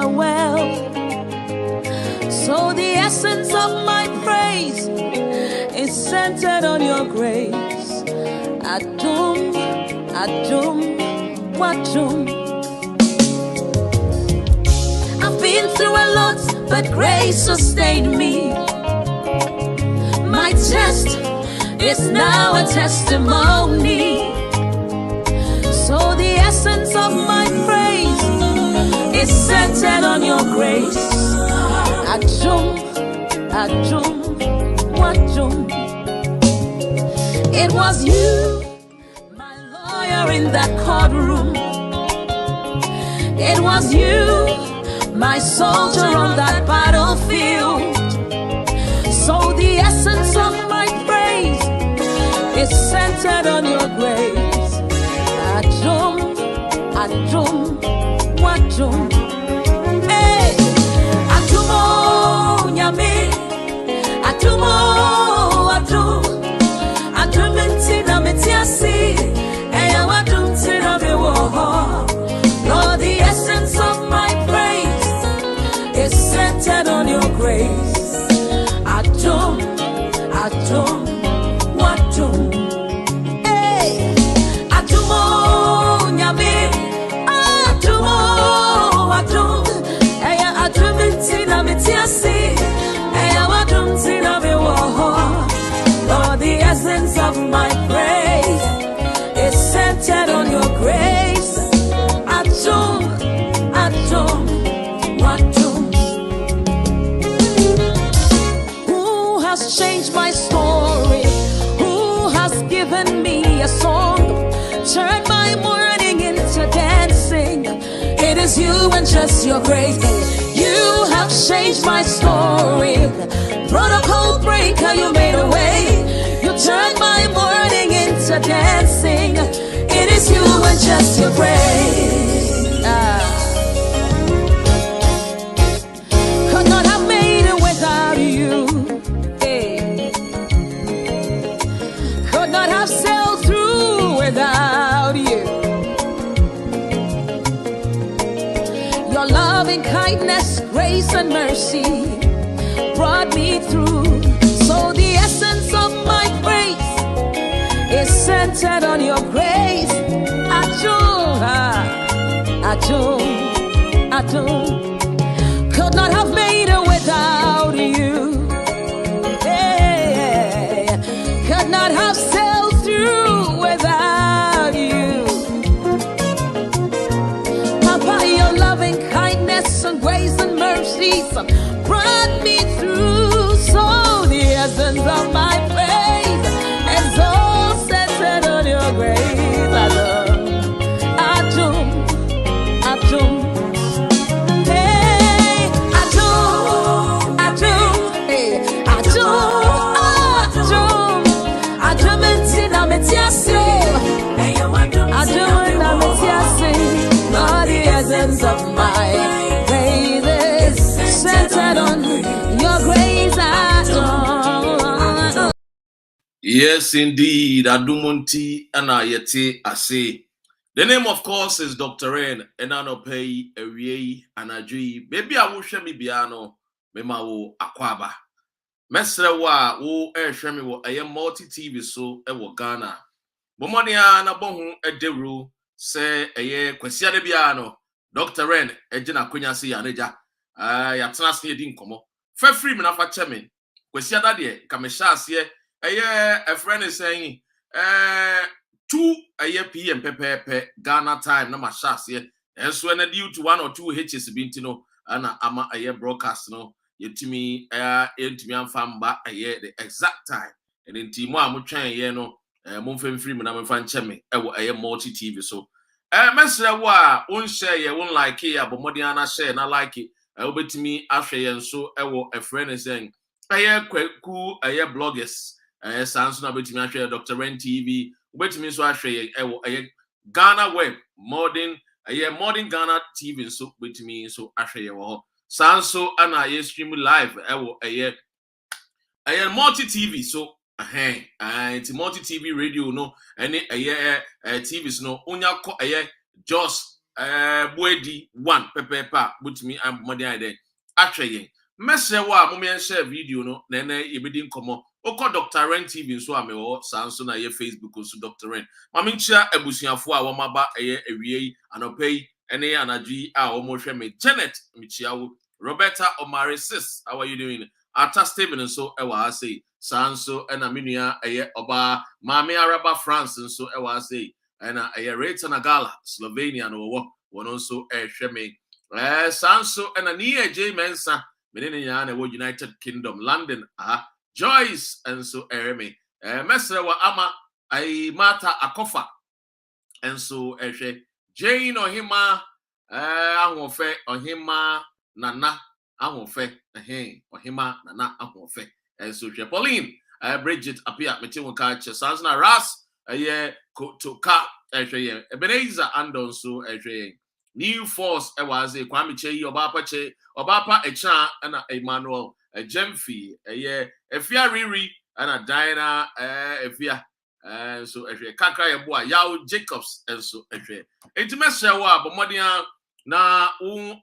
are well. So the essence of my praise is centered on your grace. Adum, Adum, Wadum. I've been through a lot, but grace sustained me. My test is now a testimony. So the essence of my praise is centered on your grace. Adum, Adum, Wadum. It was you, my lawyer in that courtroom. It was you, my soldier on that battlefield. So the essence of my praise is centered on your grace. Adum, Adum, Wadum. Hey, Adumo, Nyame, Adumo, Adum, Adum intina metiasi, Eya Wadum tina mewoho. Lord, the essence of my praise is centered on your grace. Adum, Adum, Wadum. Hey, Adumo, Nyame, Adumo, Wadum. Eya Adum intina metiasi, Eya Wadum tina mewoho. Lord, the essence of my praise is centered on your grace. Adum, Adum, Wadum. Who has changed my story? Who has given me a song? Turned my mourning into dancing. It is you and just your grace. You have changed my story. Protocol breaker, you made a way. You turned my mourning into dancing. It is you and just your grace. Could not have made it without you. Hey. Could not have sailed through without you. Your loving kindness, grace and mercy brought me through. So the essence of my praise is centered on your grace. Adum, Adum, Adum. Could not have made it without you. Hey, could not have sailed through without you. Papa, your loving kindness and grace and mercies brought me through. So the essence of my praise is all centered on your grace. Adum, Adum, hey, Adum, Adum, hey, Adum, Adum, Adum intina metiasi, Adum intina metiasi. Lord, the essence of my praise is centered on your grace. Adum. Yes, indeed, Adumunti ana yeti ase. The name, of course, is Dr. N. Enano pay ewie anajui. Baby, I will show me piano. Mema wo akwaba. Mesre wa wo show me wo a multi TV so e wo Ghana. Bomonia na bohu ederu se eye kwasia de piano. Dr. N ejina kwenya se yaneja. Ya tnas ne di nkomo. Fa free me na fa chemin. Kwasia da de kamesha ase a friend is saying 2 PM Ghana time na mashas here and so na due to 1 or 2 H's bintino ana ama broadcast no yetimi amfamba the exact time and in timo amutwan ye no momfem free me na memfa ncheme multi TV so mesre wo a won share ye won like ya bomodi ana share na like obetimi ahwe ye so a friend is saying kwaku bloggers Sansu na betimi ahwe Dr. N TV betimi so ahwe Ghana web modern Ghana TV so betimi so ahwe ye wo Sansu ana ye stream live multi TV so it's multi TV radio no any TV no onya ko Jos Boedi 1 pepepa butumi amodi ade atwe message wa mo me share video no na yebedi nkomo oko Dr. Ren TV so amewo sanso na ye Facebook so Dr. Ren mame nchia abusuafo a wo maba eye ewie anopai ene anadwi a wo mo hwe me Janet michiawo Roberta Omari sis, how are you doing? Ata Steven so ewa say sanso ena menua eye oba mame Araba France so ewa say ena eye Rita Nagala Slovenia no wo wono so hwe me sanso ena ni eje mensa menene nya na wo United Kingdom London Joyce and so me mesre wa ama ai Mata Akofa and so Jane Ohima ahofe Ohima Nana ahofe Ohima Nana ahofe and so Pauline Bridget appear metin ka chesans na ras to ka Ebenezer Andon so New Force was a Kwame Che Obapa Echa and Emmanuel Jemfi Efia Riri and a Diana Efia and so Kakra boy Yao Jacobs and so intimacy wa bomodia na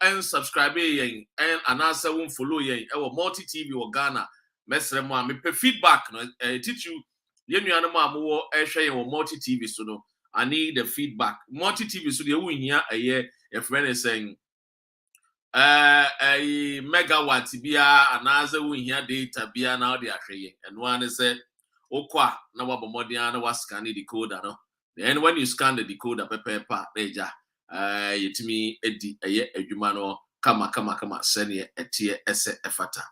and subscribe and anasa follow multi TV or Ghana mesre mo me feedback no teach you yenu ma mo multi TV so no I need the feedback multi TV so the win here a friend is saying a megawatt bia anaza win here data bia now they are saying and one is said okwa na wabomodian na scan the decoder no then when you scan the decoder pepa deja yetimi edi adwuma no kama sene etie ese efata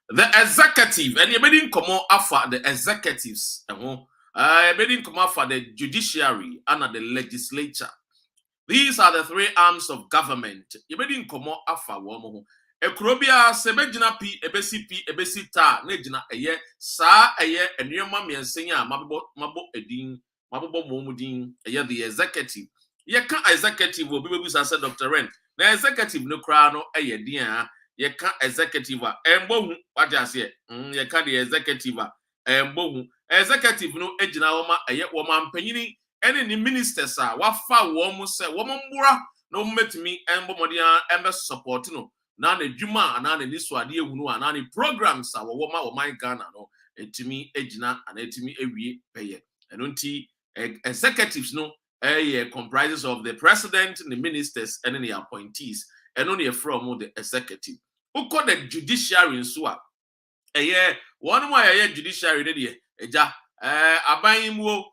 the executive and you been come after the executives been come after the judiciary and the legislature. These are the three arms of government. You been come after one Ekrobia sebejina pi ebesi ta nejina eye sa eye enwema miensenya mabo edin mabo momudin eye the executive ye ka executive obi bebu say Dr. Ren na executive no kra no eye din a ye ka executive a embohu wajase ye ka the executive a embohu executive no ejina woma eye woma mpanyini ene ni ministers a wafa wo mu se wo mbura no metimi embomodian embe support no na na djuma na na niso ade ehunu na na programs a wo ma wo man Ghana no etimi ejina ana etimi ewie peye eno nti executives no comprises of the president, the ministers and the appointees and only from the executive who call the judiciary in Sua one more judiciary de eja abayimwo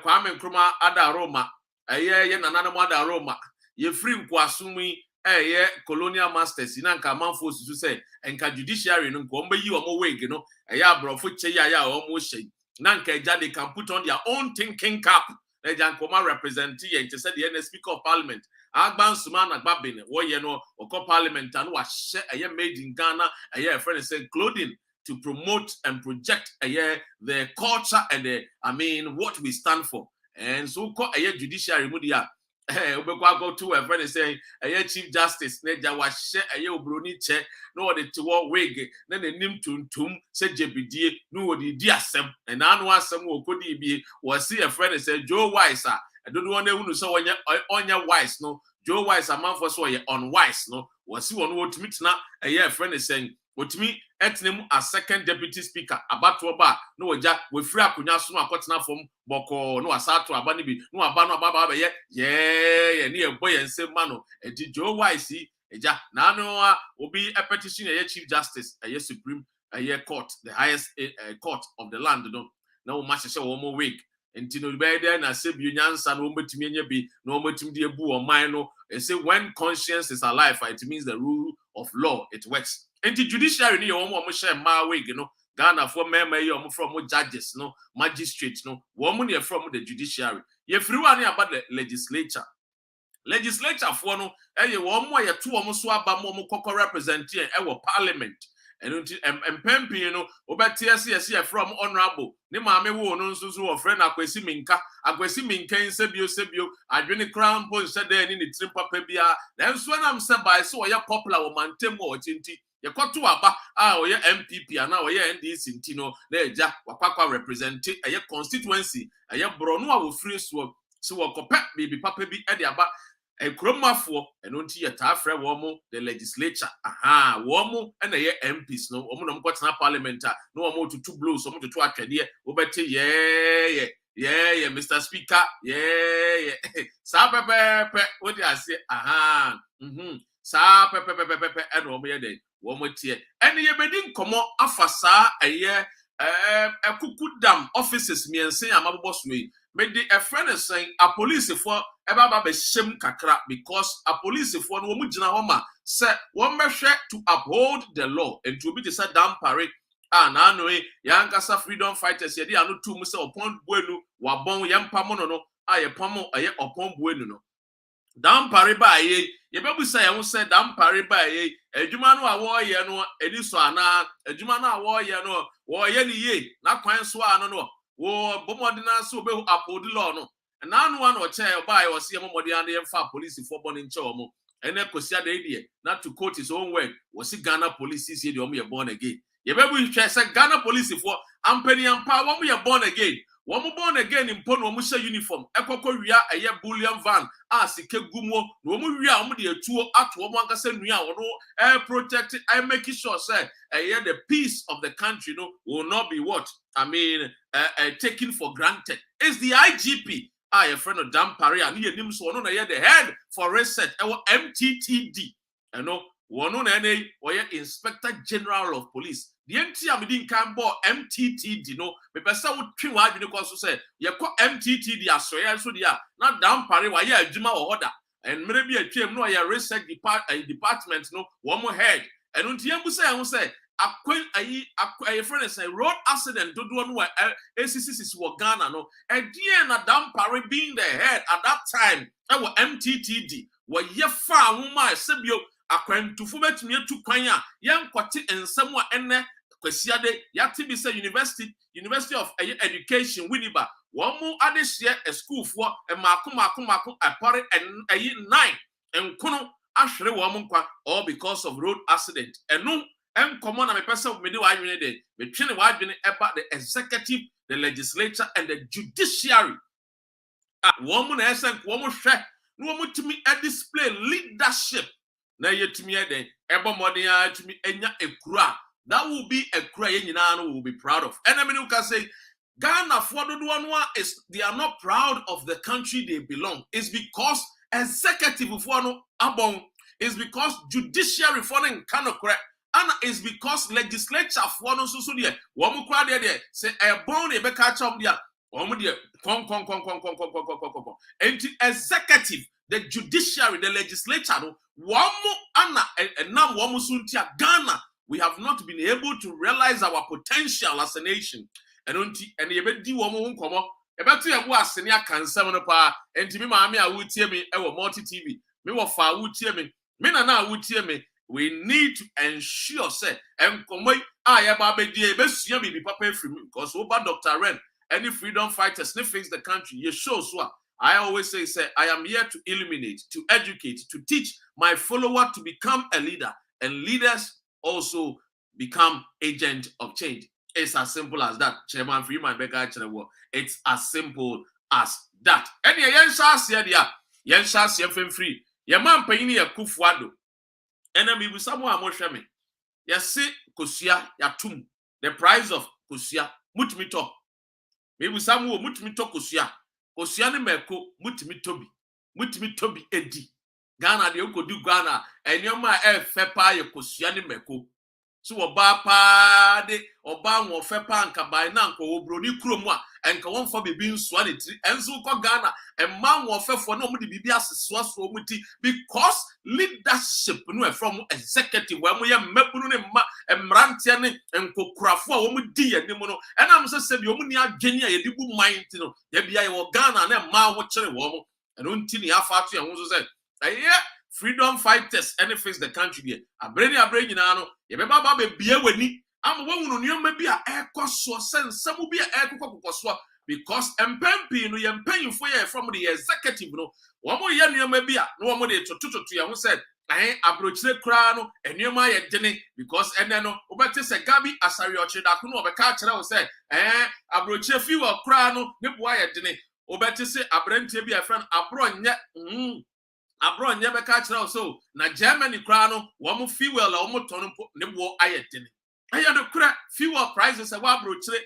Kwame Nkrumah ada Roma ye nanana mo ada Roma ye free nkwasumi colonial masters na nka manfo susu say enka judiciary no nko mbayi omo wig no abrofo che ya omo hye na nka eja they can put on their own thinking cap eja nkoma represent ye nte say the speaker of parliament agban suma na gbabene wo ye no oko parliament anu wa hye made in Ghana a friend say clothing to promote and project the culture and what we stand for. And so call judiciary mudia go to a friend saying chief justice neja wa she obroni che no the to wig then the nim tuntum say jebidie no the di asem and anu asem wo kodi bi was see a friend say Joe Wise I don't want to so onya wise no Joe Wise a man for so unwise no was see one wo to meet na a friend is saying what me etnem as second deputy speaker abatoba no oja we free akunya so no akotena fom boko no asato abani bi no aba no aba ye ne ebo ye nsem ma no edi Joe Wise eja na no obi a petition ye chief justice ye supreme ye court the highest court of the land no na o ma hye wo mo week enti no be there na se bi nyansa no metumi anya bi no metumi de ebu o man no say when conscience is alive it means the rule of law it works. Enti judiciary ni yo mo share ma wig no Ghana for mema yo from judges no magistrates no wo mo ne from the judiciary ye free one about the legislature for no wo mo ye to wo so aba mo kokko represent e wo parliament and empempi no obetia se from honorable ne maame wo no nso so wo friend akwesi minka sebio adwene crown point said there ni trim papa bia then so na am say by so ye popular wo mantem wo chinti ye kwato aba oye MPP ana oye NDC ntino na eja wakwakwa represent eye constituency eye bro no a wo free so wo kopa bibi papa bi e de aba a chromafo and unti a tafre womo the legislature aha womo and a MPs no woman got na parliamentar no more to 2 blues some to 2 atwedia obeti yeah Mr. Speaker yeah sa pepe what I say aha sa pepe and womo dey womo tie and ye bedi nkomo afasa eye kukudam offices miense amabobɔ so yi mede a friend is saying a police for eba be shem kakra because a police for no mu gina homa say one measure to uphold the law and to be the said damn parade na no e yankasa freedom fighters ye dey anu tu mu say upon buenu wa bon yempa mo no aye pamo aye upon buenu no damn parade ba ye ye bebu say ye say damn parade ba ye adwuma no a wo ye no eni so ana adwuma no a wo ye no wo ye ni ye na kwan so ano no wo bomodina so be uphold law no na no one o che oba ye o se momodi an ye fa police for born in chomo ene kosia de die na to quote his own word was Ghana police see de omo ye born again ye bebu hwe say Ghana police for ampani ampa wo mo ye born again wo mo born again impo no mo hye uniform ekokọ wia eye bullion van asike gumo no mo wia wo mo de atuo ato wo mo ankasa nua wo no protect I make sure say the peace of the country no will not be what taken for granted. It's the IGP your friend of Dan Paria ni enim so no na ye the head for reset MTTD no one no na Inspector General of Police the NT amidin kan bo MTTD no me pesa wo twi wa adwene ko so say ye ko MTTD asoya so dia na Dan Paria wa ye adwuma wo hoda and mere bi atwem no ye reset department no one more head and unti yembu say a friend say road accident do no ACCC wo Ghana no edie na Dan Paria being the head at that time e MTTD wo ye fa nwoma sebio akwantufo betumi atu kwan a yenkote ensem a enne kwasiade yate bi say University of Education Winneba wo mu adehye a school for e mako apare 9 enkono ahwere wo mu nkwa all because of road accident enu enkomo na me person me de wa adwene de me twene wa adwene eba the executive the legislature and the judiciary wo mu na esen wo mu hwe no wo mu timi display leadership na yetumi eden ebo modern atumi enya ekura that will be a kura ye nyina no will be proud of enemy who can say Ghana for dodo is they are not proud of the country they belong. It's because executive for no abon is because judiciary for no kind of correct and it's because legislature for no so there wo mu kura there say e bon e be catch am there wo mu there kon executive the judiciary the legislature no wo mu ana enam wo mu suntia Ghana we have not been able to realize our potential as a nation. And ye bedi wo mo nkomo e beto ye bo asene akansam no pa enti me maame a wutie me e wo multi TV me wo fa wutie me na na wutie me we need to ensure say enkomo ye ba bedi e besua me bi papa efiri me because over Dr. Ren any freedom fighters ne fix the country ye show so I always say I am here to illuminate, to educate, to teach my follower to become a leader and leaders also become agent of change. It's as simple as that. Chairman Freeman Becca, it's as simple as that. And yen shas yen shas yen free. Your man paying a kufuado. And then we someone more shame. Ya see kusia ya tum. The price of kusia mutmito. Maybe someone mutmito kusia. Kusia ne meko mutmitobi edi. Ghana de uko do Ghana and your man fepa ye kusia ne meko. So oba pa de oba wo fepa nka bai na nko obroni kromu a enka won fa bebi nso ne tri enso ko Ghana e man wo fefo na omo de bibi aseso aso omuti because leadership no from executive wa mo ye mabunu ne ma emrantia ne enkokurafo a omo di yanim no ena am se bi omo ni adwene a ye di bu mind no ya bia ye wo Ghana na ma wo kire wo mo eno nti ni afa ato ye ho so se freedom fighters and face the country there. A brainy no, ye beba be bia weni. Am wonu nyoma bi a ekoso sense some bi a ekokokoswa because empempi no ye mpanyimfo ye from the executive no. Wo mo ye nyoma bi a no mo de tototo ye ho said abrochire kra no enyoma ye dene because ene no obete se gabi asari ochire da ko no obeka kire wo say abrochire fi wo kra no ne boa ye dene obete se abrantie bi a friend abro nye abroad nyebe ka kire so na Germany kra no wo fuel a wo ton ne bo ayedene aye no kra fuel prices e wa abrochire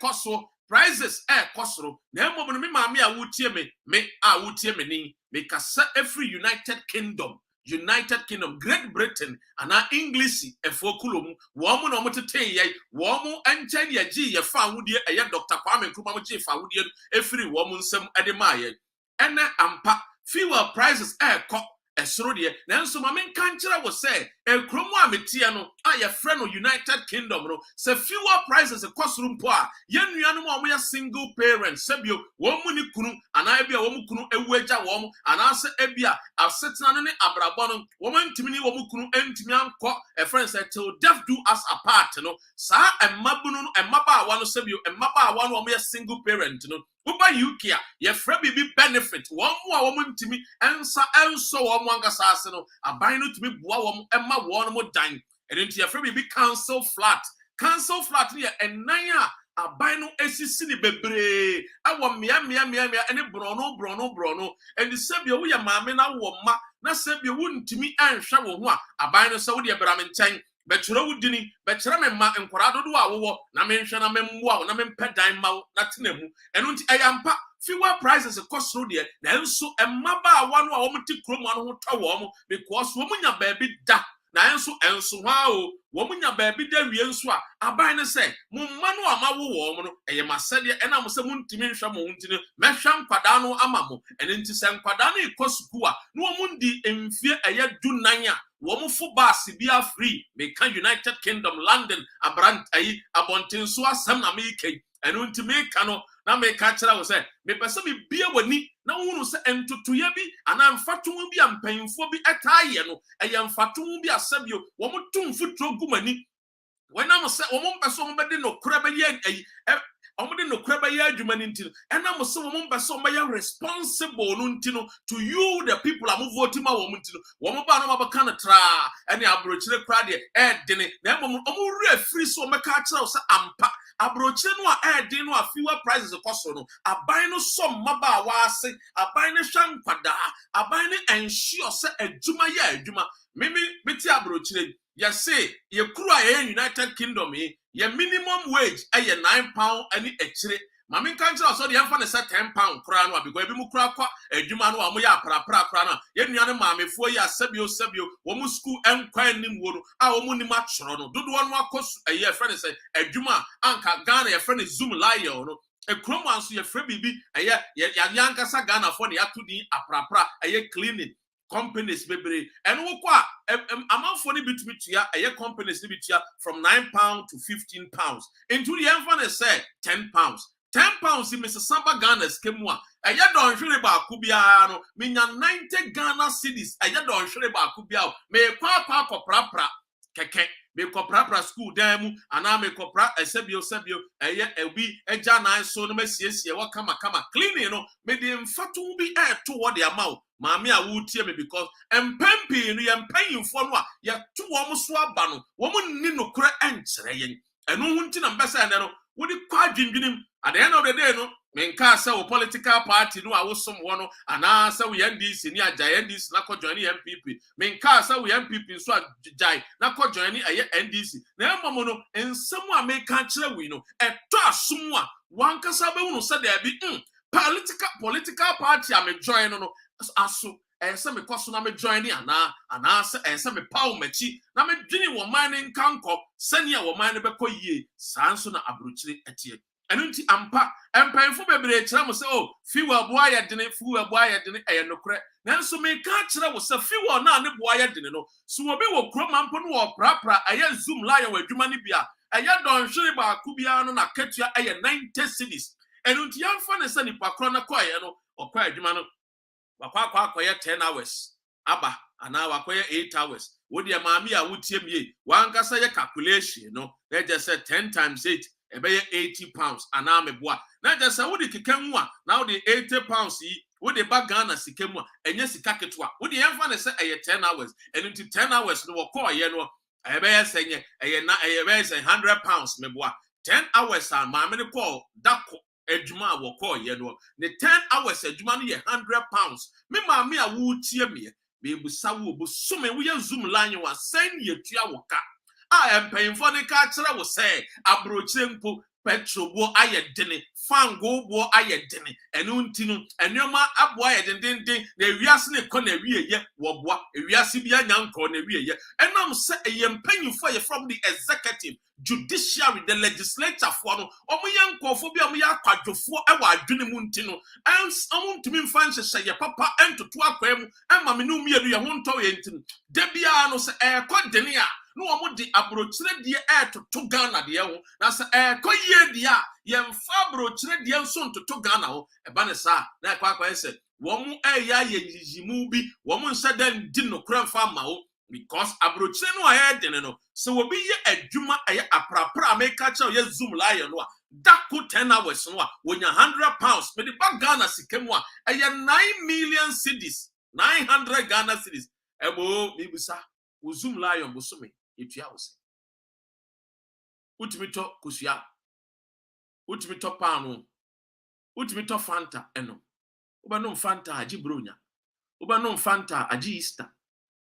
koso prices kosoro na emom no me maame a wutie me a wutie me ni me kasa every United Kingdom, Great Britain, and our English efokulum, woman or mutete ye, woman and chen ye g ye found ye a Dr. Kwame Nkrumah G found ye every woman some admire. And ampa fuel prices co esrodie nanso ma men kanchira wo say ekromu ametia no aye friend of United Kingdom no se fuel prices ekosoro mpo a ye nuanom a mo single parents sebio wo mu ni kunu ana bia wo mu kunu ewuagya wo mu ana se ebia asetena no ne abrabo no wo mantimi ni wo mu kunu entimi anko a friend say till death do us apart no sa emmabunu no emmaba awa no sebio emmaba awa no wo mo single parent no Uba UK, ye frebi be benefit. One more woman to me, and so one gassasino, a bino to me, boom, and my one more dime. And into your frebi be council flat here, and naya, a bino escini bebre. I want mia, and a brono, and the Sabia, we are mamma, woma, na Sabia wouldn't to me, and shower one, a bino Saudi Abraman. Betro wudini betra me ma enkorado do awo na me hwe na me mmoa na me pedan ma na tenemu eno nti ayampa fuel prices ekosoro de na enso emmaba awa no a wo mti kromo no ho twa wo because wo munya baabi da na enso ha o wo munya baabi da wie enso a aban ne se mo mma no amawo wo no eye masede ena mo se muntimi hwe mo huntini mehwa nkwada no ama mo eno nti se nkwada no ekosuku a no wo mundi emfie eye du nanya woman for bus be free. They can United Kingdom, London, Abrant, Abontin, so some American, and want to make cano. Now make catch I was say, me person be beer with me. Now one say and to yabi, and I'm fat to be I'm paying for be a tie. I am fat to be a sabio, woman 2 foot to gumani. When I'm a woman person, but no crab yet. No crab and I'm so responsible to you, the people I'm voting my woman to woman can try and I broach the crowd dinner. Then I'm free so my catcher ampa. I broach no dinner a fewer prices of cost. I buy no some maba was I buy no shankwada, I buy no and she or say a juma juma. Maybe Betty broach. Yes, say you cry United Kingdom, your minimum wage ay £9 any extra. Mammy can't so the infant is £10 crown because we crack a Jumano Amoya prana. Yen yana mammy for ya sebio, woman school and crying in wood, our money match. Do one more cost a year friend say a Juma, Anka Ghana, a friend is Zoom liar. A cromance to your free baby, a year Yanka Sagana for the Atudi, a a year cleaning. Companies baby and what amount for the bit a companies from £9 to £15 into the infant said £10 in Mr. Samba Ghana's came one a ya don't sure about Kubiano minya 90 Ghana cities a ya don't sure about Kubiao me papa prapra keke me prapra school demu and I me copra a sebio a we a jana so no messi what kama cleaning me the infatu be air toward the amount. Mammy, I would tell me because I'm paying for no, ya 2 almost swabano, woman nino cra answer, and no one tin ambassador would it quite him at the end of the day, no, men cast a political party, no, I was someone, and answer we end this in your giants, Nako joining MPP, men cast we MPP, so jai, Nako joining a NDC, now mono, and someone may catch a winnow, and toss someone, one casabuno said there be political party, I'm enjoying. Aso ese me kwaso na me join ni ana ese me paw machi na me dwene wo man nkanko sania wo man be koyie sanso na abrochire atie eno nti ampa empanfo bebre kira mo se o fiwa boa ye dene eye nokre nanso me ka kira wo se fiwa na ne boa ye dene no so obi wo kroma mpo no wo prapra eye zoom la ye wadwuma ne bia eye don hwere ba ku bia no na katua eye 90 cities eno nti yamfa ne se nipa kro na koye no okwa adwuma no wakwa 10 hours aba ana wakoye 8 hours wodi maami a wotie mie wankasa ye calculation no they just said 10 times 8 ebe £80 ana meboa na just say wodi kekanwu a na wodi £80 yi wodi ba Ghana sikemu a enye sika ketwa wodi yemfa ne say 10 hours and into 10 hours no wako ye no ebe senye eye na eye be say £100 meboa 10 hours a maami ne call dako adwuma wo call ye no ne 10 hours adwuma no ye £100 me ma me a wo tie me busa wo bo so me wo ye Zoom line wa send ye tua wo ka empayimfo ne ka kire wo say abrochire mpo petrol bo ayedene fango bo ayedene enu ntinu enoma abo ayedenden na ewiase ne kɔ na wieye wo boa ewiase bia nyanko na wieye enam se empayimfo ye from the executive judiciary the legislature for no omo yankofo bia omo yakwadwofo e wa adwene mu ntinu omo ntumi mfa nhyehyɛ ye papa entoto akwam ema me no mienu ye ho ntɔ ye ntinu da bia no se kɔ dene a no omo di abrochire die to Ghana de ho na se kɔ ye die a ye mfa abrochire die nso ntoto Ghana ho eba ne sa na kwa se wo mu ya ye yiyimu bi wo mu nsa dan di no kura mfa ma ho because abrochire no ayedene no so wo bi ye adwuma aprapra make cha ye Zoom lion no a dako 10 hours no a wonya £100 me the back Ghana sikemu a 9 million cedis 900 Ghana cedis ebo mi busa wo Zoom lion bo so me etua wo se utimi to kusua utimi to pano utimi to Fanta eno oba no Fanta agi bronya oba no Fanta agi Easter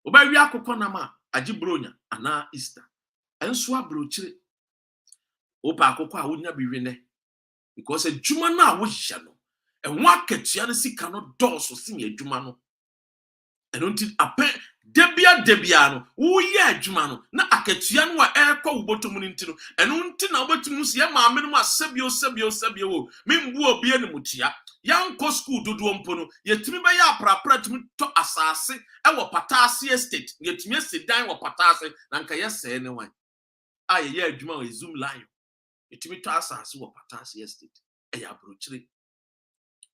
oba wi akokɔ na ma agi bronya ana Easter enso abrochire opa akokɔ a wonya biwe ne because adwuma na wo hia no enwa akatua no sika no dɔɔso sin adwuma no eno nti apɛ debia no wo ye adwuma no na akatua no a ɛkɔ wo botom no ntino eno nti na wobetum so ye maame no asabio wo membu obi ani mutua yankɔ school dodo mpo no yetumi be ya aprapra tumi to asase ɛwɔ Patase estate yetumi asidan wɔ Patase na nka yɛsɛ ne wan a ye adwuma wɔ Zoom line yetumi to asase wɔ Patase estate ɛyɛ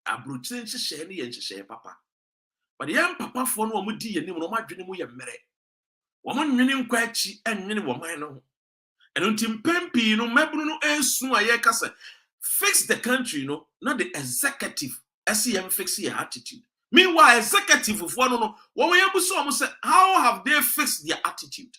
abrochire nhyehyɛ ne ye nhyehyɛ papa. But the papa for no mudi ye nim no madwene mu ye mmere. Wo mo nwene nkwa achi enwene wo man no. Eno ntim pempi no mabunu no ensu aye kasa fix the country no not the executive SEM fix your attitude. Meanwhile executive for no wo mo yebuso wo say how have they fixed their attitude?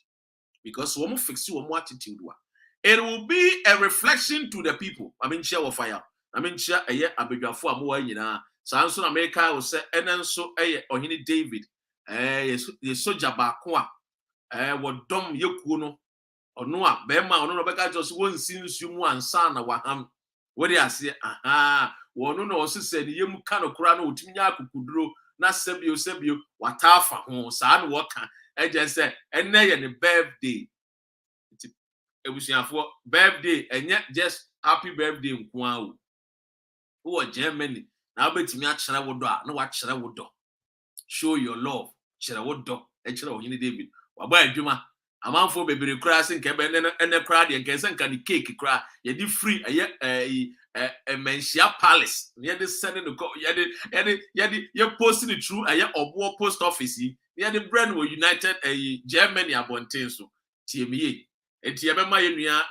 Because wo mo fix wo mo attitude wa. It will be a reflection to the people. I mean share of fire. I mean share aye abedwafo amowa nyina. Sanso na America will say enenso ohini David ye soja ba ko a wo dom yekuo no ono a be ma ono no beka just won sinsu mu ansa na waham wo de ase wo no no osese ne yem ka no kura no otimi nya akukuduro na sebio watafa ho saa no woka eje se enne ye ne birthday ebusiafo birthday enye just happy birthday nko a wo Germany na betimi a kyerɛ wo dɔ a na wa kyerɛ wo dɔ show your love kyerɛ wo dɔ kyerɛ ohini David waba adwuma amanfo bebere kura se nke be ene kura de nke se nka ni cake kura ye di free mensia palace ye de send no ye post it through obo post office ye de brand wo United Germany abonten so tie me enti ye be ma ye nua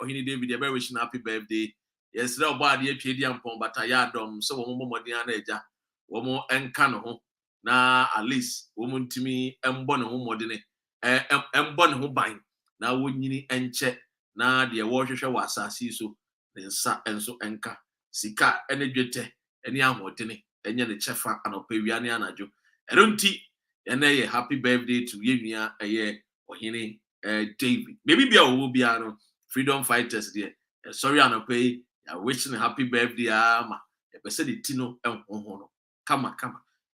ohini David ye be wish happy birthday. Yes, no body a PDM pon, but I adom so Modiana eja, womo enka no ho, na at least woman to me embon ho modine, embon ho bine, na wunyini enche, na the water was so, then sa enso enka, sika, energete, any amotine, and the chefa and opeviani anajo. I don't tea, and a happy birthday to Yemia a year or hini David. Maybe be a Wubiano, freedom fighters there. Sorry, I don't pay. I wish a happy birthday, ma. A said it, Tino, and Hono. Come.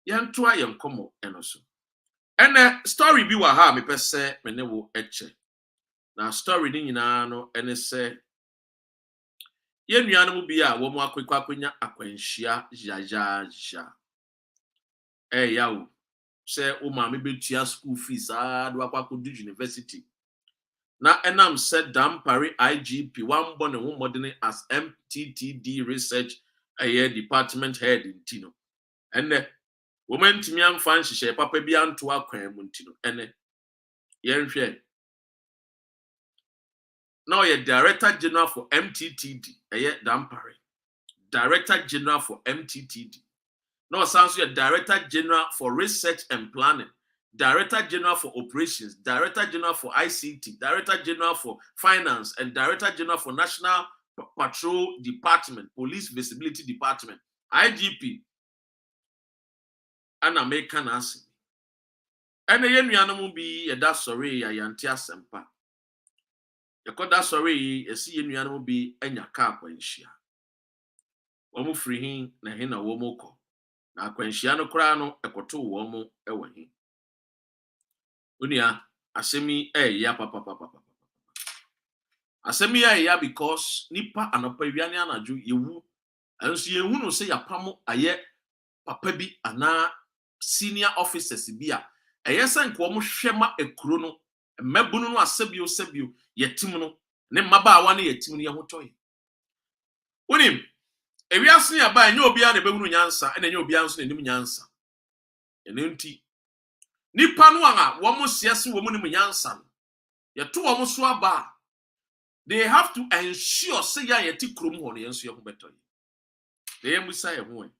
Yan try and come and also. And a story be wa ha, me per se, me never etche. Now, story ding no, and it say, Yen Yanamu be a woman quick aquentia, ja. Yaw, say, oh, mammy, be tia school fees, do I could do university. Now, Enam said, Dam Paris IGP, one born and one modern as MTTD research, a year department head in Tino. And the woman to me, I'm fancy, she papa beyond to our Muntino. And yen share. Now, you're Director General for MTTD, a year Dam Paris. Director General for MTTD. Now, sounds you're Director General for Research and Planning. Director General for Operations, Director General for ICT, Director General for Finance, and Director General for National Patrol Department, Police Visibility Department, IGP, and American Assembly. And the Yanuano be a da sorry, a yantia sempa. The Koda sorry, a see Yanuano be and your car when she. Womo free him, na hina womoko. Na Quenciano Crano, a coto womo, a wing. Unia, asemi, ya papa. Asemi ya because nipa anapaviani anaju yewu. And so you no say ya pamo aye papa bi ana senior officers bia. Ayesa nko mo hwema ekuro no mabunu no asebio yetim no ne mmabaawa ne yetim no ye hotoy. Unim ewiase ne aba nya obi a na behunu nyansa ena nya obi anso nim nyansa. Ene nti nipa no a wo mo siase wo mo nim nyansa no ye to wo mo so aba. They have to ensure say ya yeti krom ho ne yenso ye ho betoy. They musa ye ho.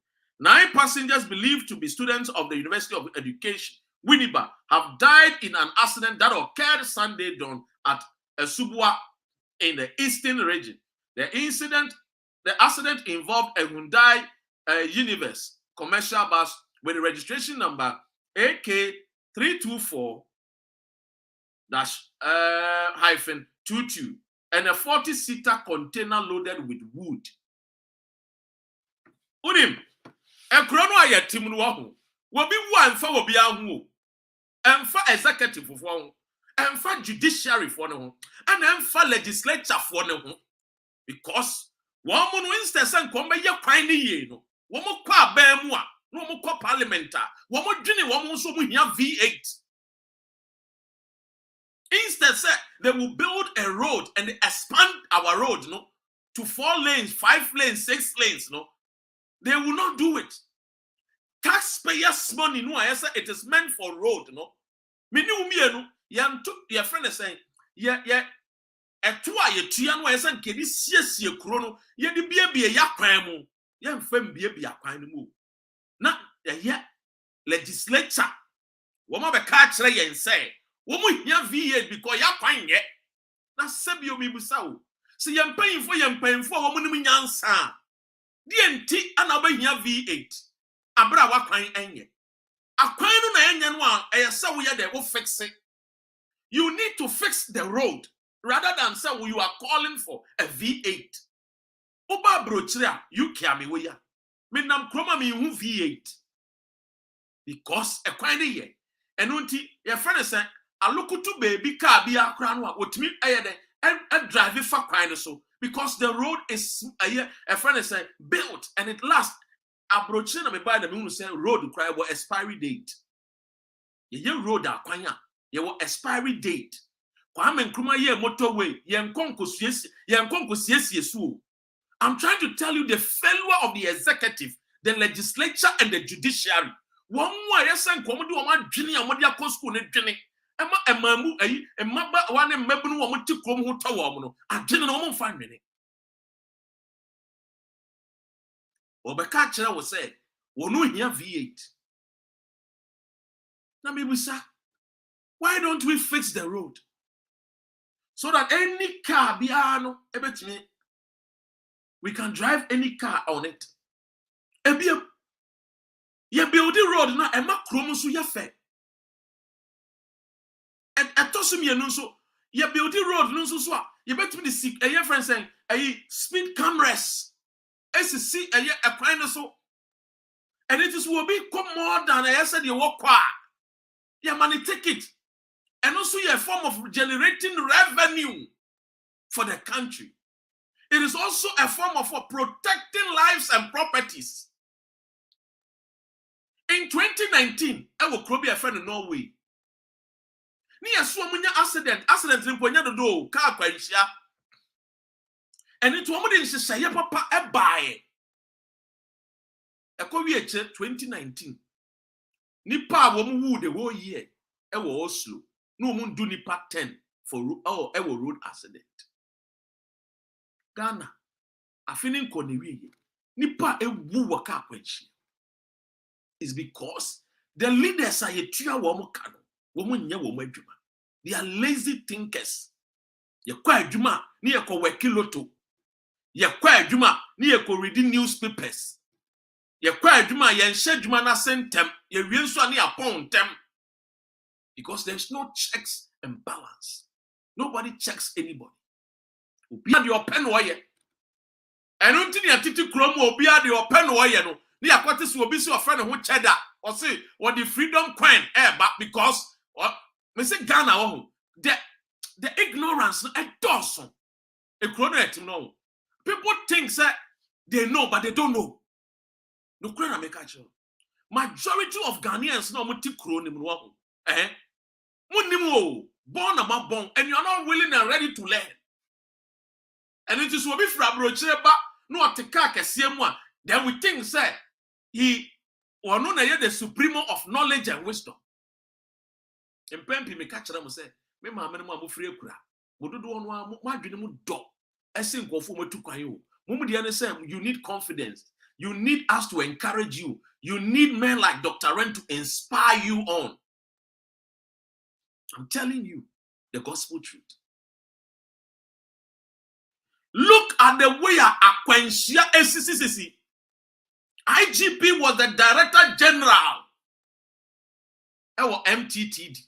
9 passengers believed to be students of the University of Education, Winneba, have died in an accident that occurred Sunday dawn at Esubwa in the eastern region. The accident involved a Hyundai Universe commercial bus with a registration number AK324-22 and a 40-seater container loaded with wood. Unim. Ekrono ayetim no ho wo bi wu anfa wo bi ahu emfa executive fo ho emfa judiciary fo ne ho and emfa legislature fo ne ho because wo mo no instance nko be ye kwan ne ye no wo mo kwa ban mu a no mo kwa parliament a wo mo dwene wo mo so mo hia V8 instead they will build a road and expand our road no to 4 lanes 5 lanes 6 lanes no. They will not do it. Taxpayers' money, no, I say it is meant for road, no. Me no, your friend is saying, a toa ye tia no, I say, kedi sie krono, ye di bia ya kwan mu, ye mfem bia kwan mu. Na, ye legislature, woman be catch ye say, woman here V8 because ya kwan ye. Na sebio mi busa o. Se ye mpanyfo woman ni nyansa. DNT anaba hia V8 abra wa kwan enye akwan no na enye no a eyesa wo ye de wo fix it. You need to fix the road rather than say you are calling for a V8 oba brochire a you care me we ya me nam kroma me hu V8 because e kwan ne ye eno nti ye friend say alokutu baby car bi akra no a otimi eyede and drive fa kwan so because the road is a friend is built and it lasts. Abrochina me buy the moon say road cry about expiry date. Ye road akwanya ye wo expiry date. Kwame Nkrumah ye motorway ye nkonko siesie so. I'm trying to tell you the failure of the executive, the legislature and the judiciary. One more yesen komodi wo ma dwene amodi akọ school ne dwene. Emma emamu emaba wane mmabunu wo mo ti krom ho tawo mo no adwene no mo mfa nwene. Obeka kire wo say wonu hia V8. Na me busa, why don't we fix the road so that any car biano ebetime we can drive any car on it. Ebia ye build the road na ema krom so ye fe. And atosum ye no so ye build the road no so a ye betime the sick your friend saying speed cameras. SC a kwan so and it is will be come more than I said you walk qua. Yeah, money take it. And also a form of generating revenue for the country. It is also a form of protecting lives and properties. In 2019, I will probably a friend in Norway. Near so many accident in Ponya do car quenchia. And it was say papa e buy. E ko wie 2019. Nipa wo mu the whole year. E wo Oslo. No mun do nipa 10 for e wo road accident. Ghana afinin ko ne wie. Nipa e wu wo car quenchia. Is because the leaders are yetua wo mo ka no. Wo mo nya wo mo adwuma. They are lazy thinkers. Ye kwa adwuma ni ye ko work loto. ye kwa adwuma ne ye ko reading newspapers ye kwa adwuma ye nhye adwuma na sentem ye wie nso ne apon ntem because there's no checks and balance. Nobody checks anybody. Obi ade open wo ye eno nti ne atiti krom obi ade open wo ye no ne yakwate so obi si ofre ne ho cheda or say what the freedom coin back because me say Ghana wo the ignorance no doesn't no. People think that they know but they don't know. No crana make actual. Majority of Ghanaians no muti kronim no munimo born about born and you're not willing and ready to learn. And it is what we frabrocheba no ateka kese mu then we think say he or no na the supremo of knowledge and wisdom. In pempi me catch them say me ma me mo free kura mododo no ma dwene mu do ese nkofo matu kwan yo mum de say you need confidence, you need us to encourage you, you need men like Dr. Ren to inspire you on. I'm telling you the gospel truth. Look at the way Akwensia SCCC IGP was the Director General or MTTD.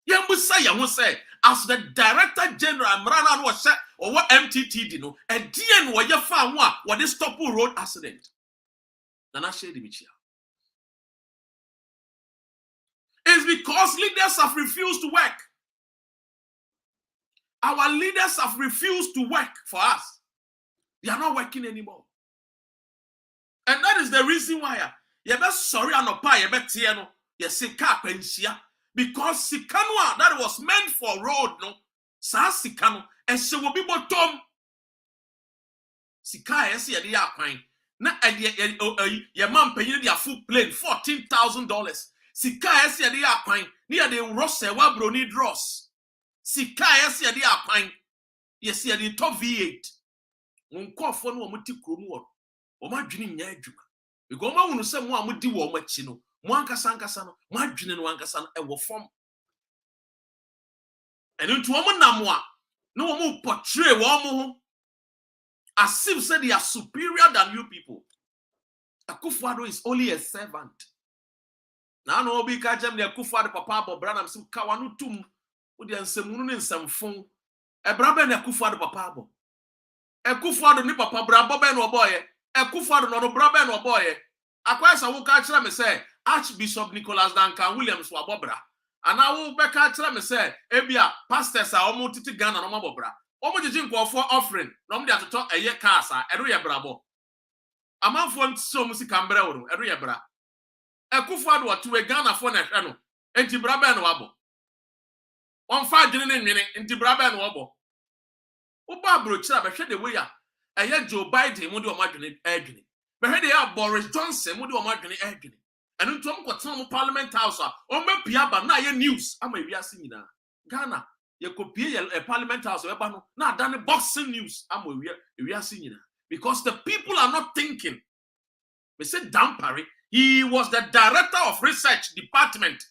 You say as the Director General Mrana was said or what MTTD no and DN was your farm what this stop road accident. Nana shade Michia. It's because leaders have refused to work. Our leaders have refused to work for us. They are not working anymore. And that is the reason why you best sorry and opa you bet tieno you sika pensia because sikanwa that was meant for road no sa sikano and she will be bottom sika ese ye dey akwan na ye man penyin dia full plane $14,000 sika ese ye dey akwan na ye dey ross e wa broni dross sika ese ye dey akwan yes ye dey top V8 nkofo no omuti kromu wo omadwene nya adwuma because ma wonu se mo amudi wo machi no mo ankasa no mo adwene no ankasa no e wo fom eno nto mo namwa no mo portray wo mo as if say they are superior than you people. Akufo-Addo is only a servant. Na no obi ka jem ne Akufo-Addo papa abo bra nam se ka wanu tum wo de nsɛmunu ne nsɛmfon e bra be ne Akufo-Addo papa abo Akufo-Addo ni papa bra bo be no boye Akufo-Addo no bra be no boye akwasa wo ka kira me say Archbishop Nicholas Duncan Williams wa bobra ana wo be ka kira me say ebia pastors a omo titi Ghana no mabobra omo jeje nkofo offering no mo de atoto eye kaasa ero ye brabo amanfo nso mo sika mbra wo ero ye bra Akufo-Addo wa tuwe Ghana fo na hwe no enti bra be no wabo on fa dwene ne nwene enti bra be no wabo wo ba bro kira be hwe de we ya eye Joe Biden mo de o madwene adwene be hwe de ya Boris Johnson mo de o madwene adwene enu ntom kwotena mo parliament house a o mapia ba na ye news ama wiase nyina Ghana ye kopie ye parliament house we ba no na adane boxing news ama wiase nyina because the people are not thinking. We said Dampari, he was the director of research department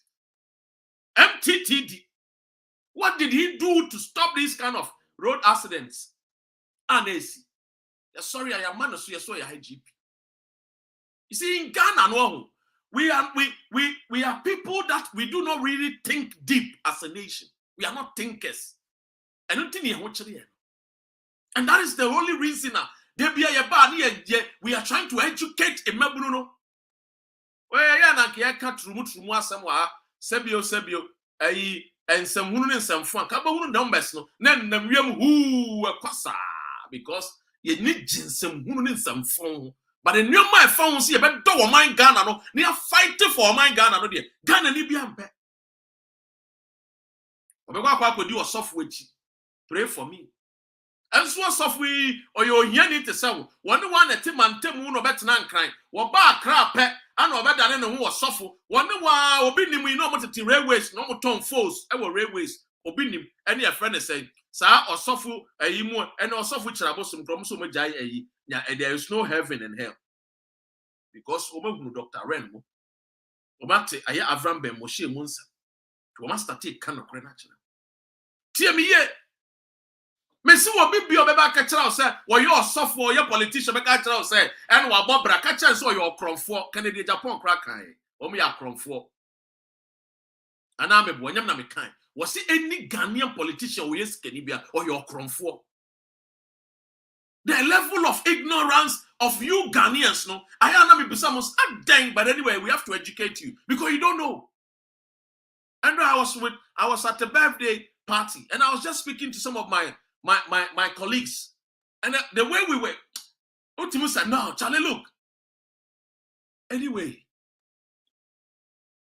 MTTD. What did he do to stop these kind of road accidents? And they see, sorry, I am man, so you saw your IGP. You see, in Ghana, no, we are people that we do not really think deep as a nation. We are not thinkers. And that is the only reason we are trying to educate a mabruno. Well, yeah, na kiaka trumu asem sebio and some women and some fun. Kaba numbers no. Then the who kwasa because you need some women and some fun. But the new my phone see about do my Ghana no. They are fighting for my Ghana no there. Ghana ni bi ampe. Obekwa kwa do a software. Pray for me. And so software or your yen to sell. One at Tim and Tim no better than crying. Or bar crap pet and no better than who was suffer. One while obinim we know what the railways, no more ton foes, our railways, obinim, any a friend say, sir or suffer a more and or suffer which are some from so much and there is no heaven and hell. Because Dr. Renmo, Obate, I Avram Ben Moshe Munsa, to master take kind of natural. Tear me yet. Me see what be obeba catch out say, or your software, your politician make catch out say, and what Bobra catch out so your cromfo, Canada Japan crack or me a cromfo. And I'm a boy, I'm not kind. Was it any Ghanaian politician who is Canibia or your cromfo? The level of ignorance of you Ghanaians, no, I am not be some dang, but anyway, we have to educate you because you don't know. And I was at a birthday party, and I was just speaking to some of my colleagues, and the way we were, Ultimus said, "No, Charlie, look. Anyway,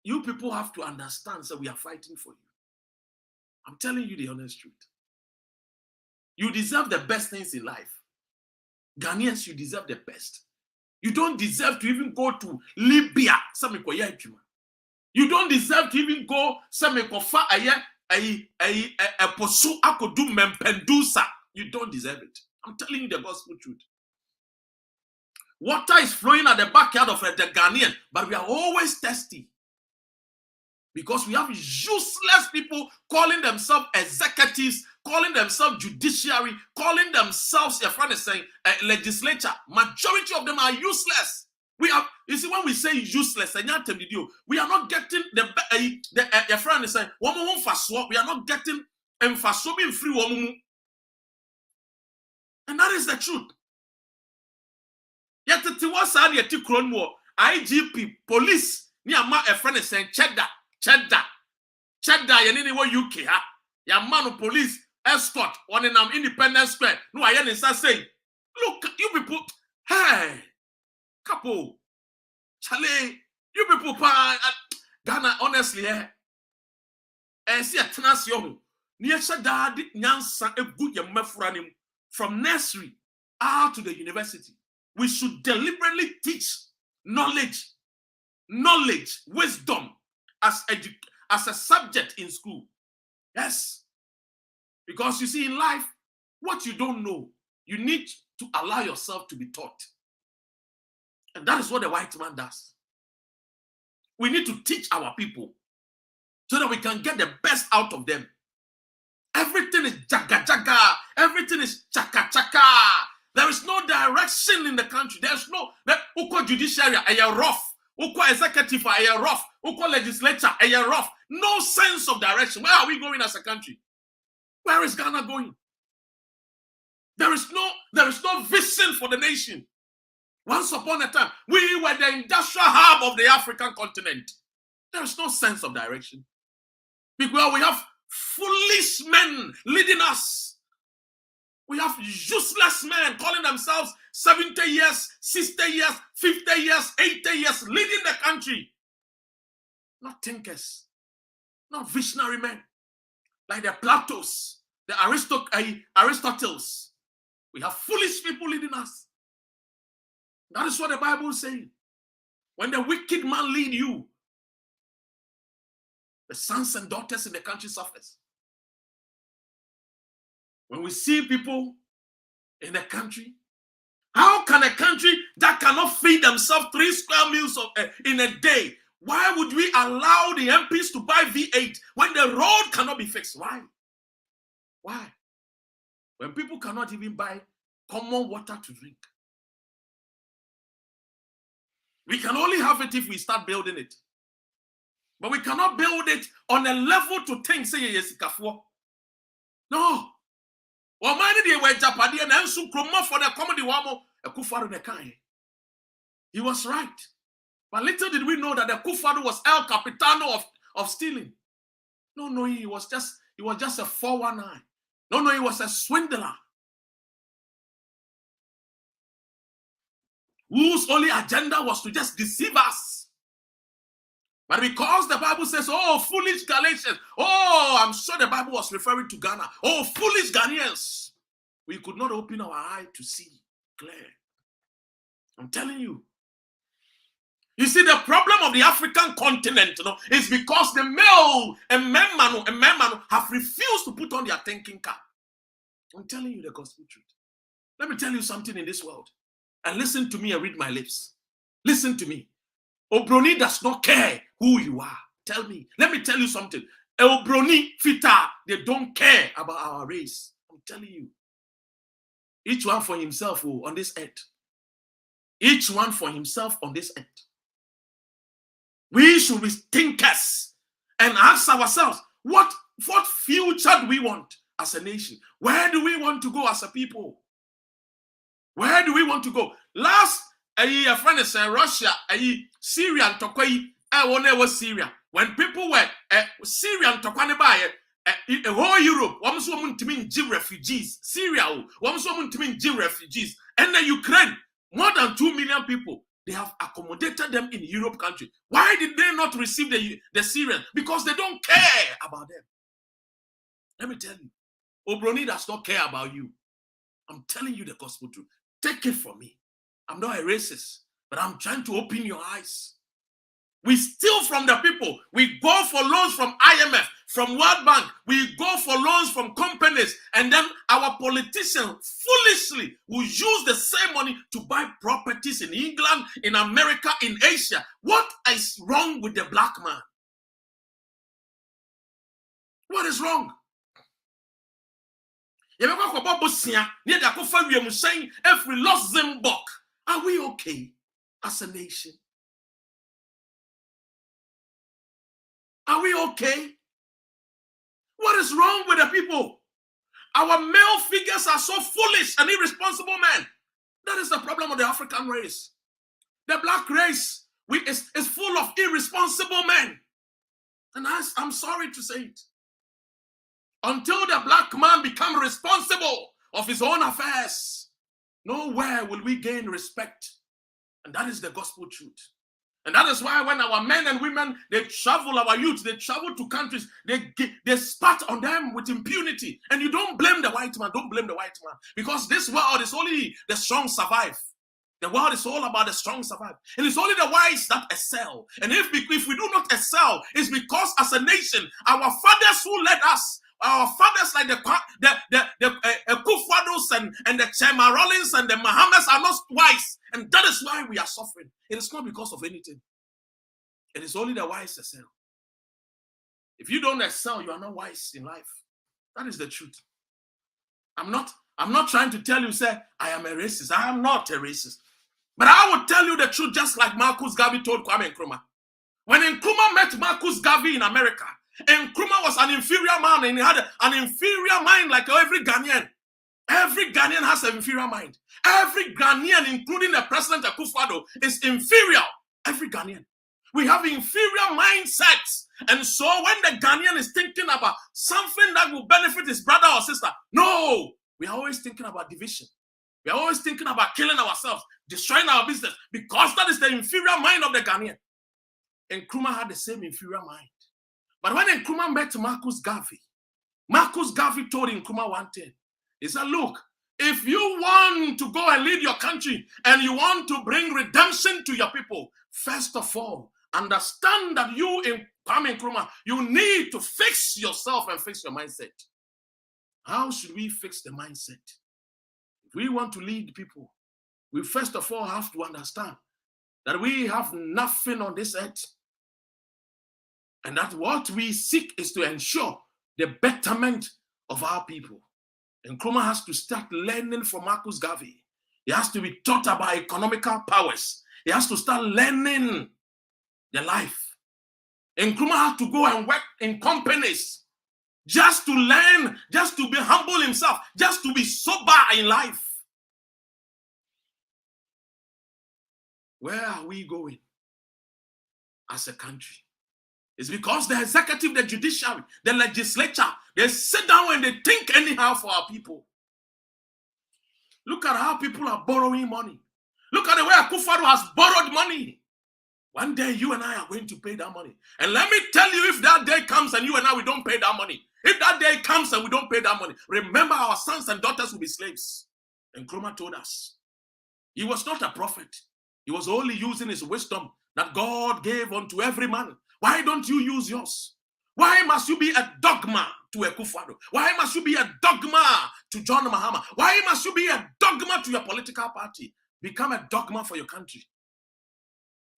you people have to understand that we are fighting for you. I'm telling you the honest truth. You deserve the best things in life. Ghanaians, you deserve the best. You don't deserve to even go to Libya. You don't deserve to even go you don't deserve it. I'm telling you the gospel truth. Water is flowing at the backyard of the Ghanaian, but we are always thirsty. Because we have useless people calling themselves executives, calling themselves judiciary, calling themselves, your friend is saying, legislature. Majority of them are useless. We have, you see, when we say useless, we are not getting your friend is saying, we are not getting free. And that is the truth. Yet it was IGP, police, near my friend is saying, cheddar, you need what UK, your man police escort on an Independence Square. No, I ain't saying, look, you people, hey, couple, Charlie, you people, Ghana, honestly, see a tenacity, near Shadad, Nyansa, a good young mefranim from nursery out to the university. We should deliberately teach knowledge, wisdom as a subject in school. Yes. Because you see, in life, what you don't know, you need to allow yourself to be taught. And that is what the white man does. We need to teach our people so that we can get the best out of them. Everything is jaga jaga. Everything is chaka chaka. There is no direction in the country. There's no uko judiciary, a rough. Uko executive, a rough. Uko legislature, a rough. No sense of direction. Where are we going as a country? Where is Ghana going? There is no vision for the nation. Once upon a time, we were the industrial hub of the African continent. There is no sense of direction. Because we have foolish men leading us. We have useless men calling themselves 70 years, 60 years, 50 years, 80 years, leading the country. Not thinkers, not visionary men, like the Platos, the Aristotles. We have foolish people leading us. That is what the Bible is saying. When the wicked man lead you, the sons and daughters in the country suffers. When we see people in the country, how can a country that cannot feed themselves 3 square meals in a day, why would we allow the MPs to buy V8 when the road cannot be fixed? Why? Why? When people cannot even buy common water to drink. We can only have it if we start building it. But we cannot build it on a level to think, say, yes, no. Well, mind they were Japadi and Ansu Kroma for the comedy wamo, a Kufaro de Kai. He was right. But little did we know that the Kufaro was El Capitano of stealing. No, he was just a 419. No, he was a swindler. Whose only agenda was to just deceive us. But because the Bible says, oh, foolish Galatians. Oh, I'm sure the Bible was referring to Ghana. Oh, foolish Ghanaians. We could not open our eye to see clear. I'm telling you. You see, the problem of the African continent, is because the male and men have refused to put on their thinking cap. I'm telling you the gospel truth. Let me tell you something in this world. And listen to me and read my lips. Listen to me. Obroni does not care who you are. Tell me. Let me tell you something. Obroni, Fita, they don't care about our race. I'm telling you. Each one for himself on this earth. Each one for himself on this earth. We should be thinkers and ask ourselves, what future do we want as a nation? Where do we want to go as a people? Where do we want to go? Last a friend is Russia, Syria and Tokoi, was Syria. When people were Syria and Tokoi, a whole Europe, one woman to mean refugees, Syria, one woman to mean refugees, and the Ukraine, more than 2 million people. They have accommodated them in Europe country. Why did they not receive the Syrians? Because they don't care about them. Let me tell you, Obroni does not care about you. I'm telling you the gospel truth. Take it from me. I'm not a racist, but I'm trying to open your eyes. We steal from the people. We go for loans from IMF, from World Bank. We go for loans from companies. And then our politicians foolishly will use the same money to buy properties in England, in America, in Asia. What is wrong with the black man? What is wrong? If we lost Zimbabwe, are we okay as a nation? Are we okay? What is wrong with the people? Our male figures are so foolish and irresponsible men. That is the problem of the African race. The black race is full of irresponsible men. And I'm sorry to say it. Until the black man becomes responsible of his own affairs, nowhere will we gain respect. And that is the gospel truth. And that is why when our men and women, they travel, our youth, they travel to countries, they spat on them with impunity. And you don't blame the white man. Don't blame the white man. Because this world is only the strong survive. The world is all about the strong survive. And it's only the wise that excel. And if we do not excel, it's because as a nation, our fathers who led us, our fathers like the Kufados and the Chema Rollins and the Mohammeds are not wise. And that is why we are suffering. It is not because of anything. It is only the wise excel. If you don't excel, you are not wise in life. That is the truth. I'm not trying to tell you, say, I am a racist. I am not a racist. But I will tell you the truth just like Marcus Garvey told Kwame Nkrumah. When Nkrumah met Marcus Garvey in America, Nkrumah was an inferior man and he had an inferior mind like every Ghanaian. Every Ghanaian has an inferior mind. Every Ghanaian, including the President Akufo-Addo, is inferior. Every Ghanaian. We have inferior mindsets. And so when the Ghanaian is thinking about something that will benefit his brother or sister, no, we are always thinking about division. We are always thinking about killing ourselves, destroying our business, because that is the inferior mind of the Ghanaian. And Nkrumah had the same inferior mind. But when Nkrumah met Marcus Garvey told Nkrumah one thing. He said, look, if you want to go and lead your country and you want to bring redemption to your people, first of all, understand that you in Kwame Nkrumah, you need to fix yourself and fix your mindset. How should we fix the mindset? If we want to lead people, we first of all have to understand that we have nothing on this earth. And that what we seek is to ensure the betterment of our people. And Nkrumah has to start learning from Marcus Garvey. He has to be taught about economical powers. He has to start learning the life. And Nkrumah has to go and work in companies just to learn, just to be humble himself, just to be sober in life. Where are we going as a country? It's because the executive, the judiciary, the legislature, they sit down and they think anyhow for our people. Look at how people are borrowing money. Look at the way Akufo-Addo has borrowed money. One day you and I are going to pay that money. And let me tell you, if that day comes and you and I, we don't pay that money. If that day comes and we don't pay that money, remember our sons and daughters will be slaves. And Nkrumah told us. He was not a prophet. He was only using his wisdom that God gave unto every man. Why don't you use yours? Why must you be a dogma to Akufo-Addo? Why must you be a dogma to John Mahama? Why must you be a dogma to your political party? Become a dogma for your country.